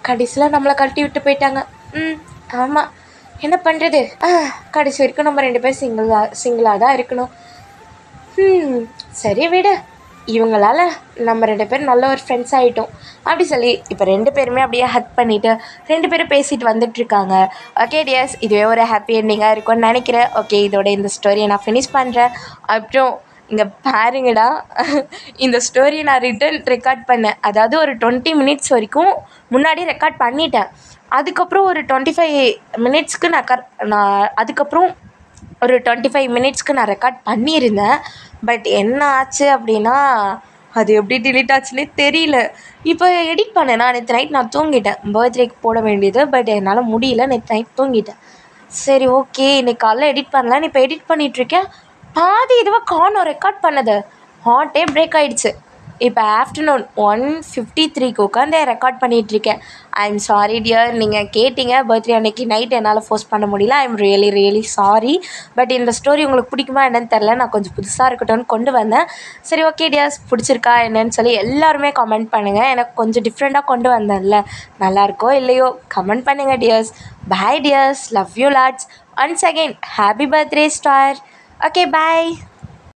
கடைசியில் நம்மளை கழட்டி விட்டு போயிட்டாங்க. ஆமாம், என்ன பண்ணுறது, கடைசி வரைக்கும் நம்ம 2 பேர் சிங்கிளாக தான் இருக்கணும். சரி விடு, இவங்களால நம்ம 2 பேரும் நல்ல ஒரு ஃப்ரெண்ட்ஸ் ஆகிட்டோம் அப்படி சொல்லி இப்போ 2 பேருமே அப்படியே ஹக் பண்ணிவிட்டு 2 பேரும் பேசிட்டு வந்துட்டுருக்காங்க. ஓகே டியர்ஸ், இதுவே ஒரு ஹாப்பி எண்டிங்காக இருக்கும்னு நினைக்கிறேன். ஓகே, இதோட இந்த ஸ்டோரியை நான் ஃபினிஷ் பண்ணுறேன். அப்புறம் இங்கே பாருங்கடா, இந்த ஸ்டோரியை நான் ரெக்கார்ட் பண்ணேன். அதாவது ஒரு 20 மினிட்ஸ் வரைக்கும் முன்னாடி ரெக்கார்ட் பண்ணிட்டேன். அதுக்கப்புறம் ஒரு 25 மினிட்ஸ்க்கு நான் அதுக்கப்புறம் ஒரு 25 மினிட்ஸ்க்கு நான் ரெக்கார்ட் பண்ணியிருந்தேன். பட் என்ன ஆச்சு அப்படின்னா, அது எப்படி டிலீட் ஆச்சுன்னே தெரியல. இப்போ எடிட் பண்ணேன்னா நேற்று நைட் நான் தூங்கிட்டேன். பர்த்டேக்கு போட வேண்டியது, பட் என்னால் முடியல. நேற்று நைட் தூங்கிட்டேன். சரி ஓகே, இன்றைக்கி காலைல எடிட் பண்ணலாம். இப்போ எடிட் பண்ணிகிட்ருக்கேன், பாதி இதுவாக காணும் ரெக்கார்ட் பண்ணது. ஹார்ட்டே பிரேக் ஆகிடுச்சு. இப்போ ஆஃப்டர்நூன் 1:53க்கு உட்காந்து ரெக்கார்ட் பண்ணிகிட்ருக்கேன். ஐ எம் சாரி டியர், நீங்கள் கேட்டிங்க பர்த்டே அன்றைக்கி நைட் என்னால் ஃபோர்ஸ் பண்ண முடியல. I am really sorry. But இந்த ஸ்டோரி உங்களுக்கு பிடிக்குமா என்னன்னு தெரில, நான் கொஞ்சம் புதுசாக இருக்கட்டும்னு கொண்டு வந்தேன். சரி ஓகே டியர்ஸ், பிடிச்சிருக்கா என்னன்னு சொல்லி எல்லாருமே கமெண்ட் பண்ணுங்கள். எனக்கு கொஞ்சம் டிஃப்ரெண்ட்டாக கொண்டு வந்தேன்ல, நல்லாயிருக்கோ இல்லையோ கமெண்ட் பண்ணுங்கள் dears. Bye dears, love you lots. Once again happy birthday star. Okay bye.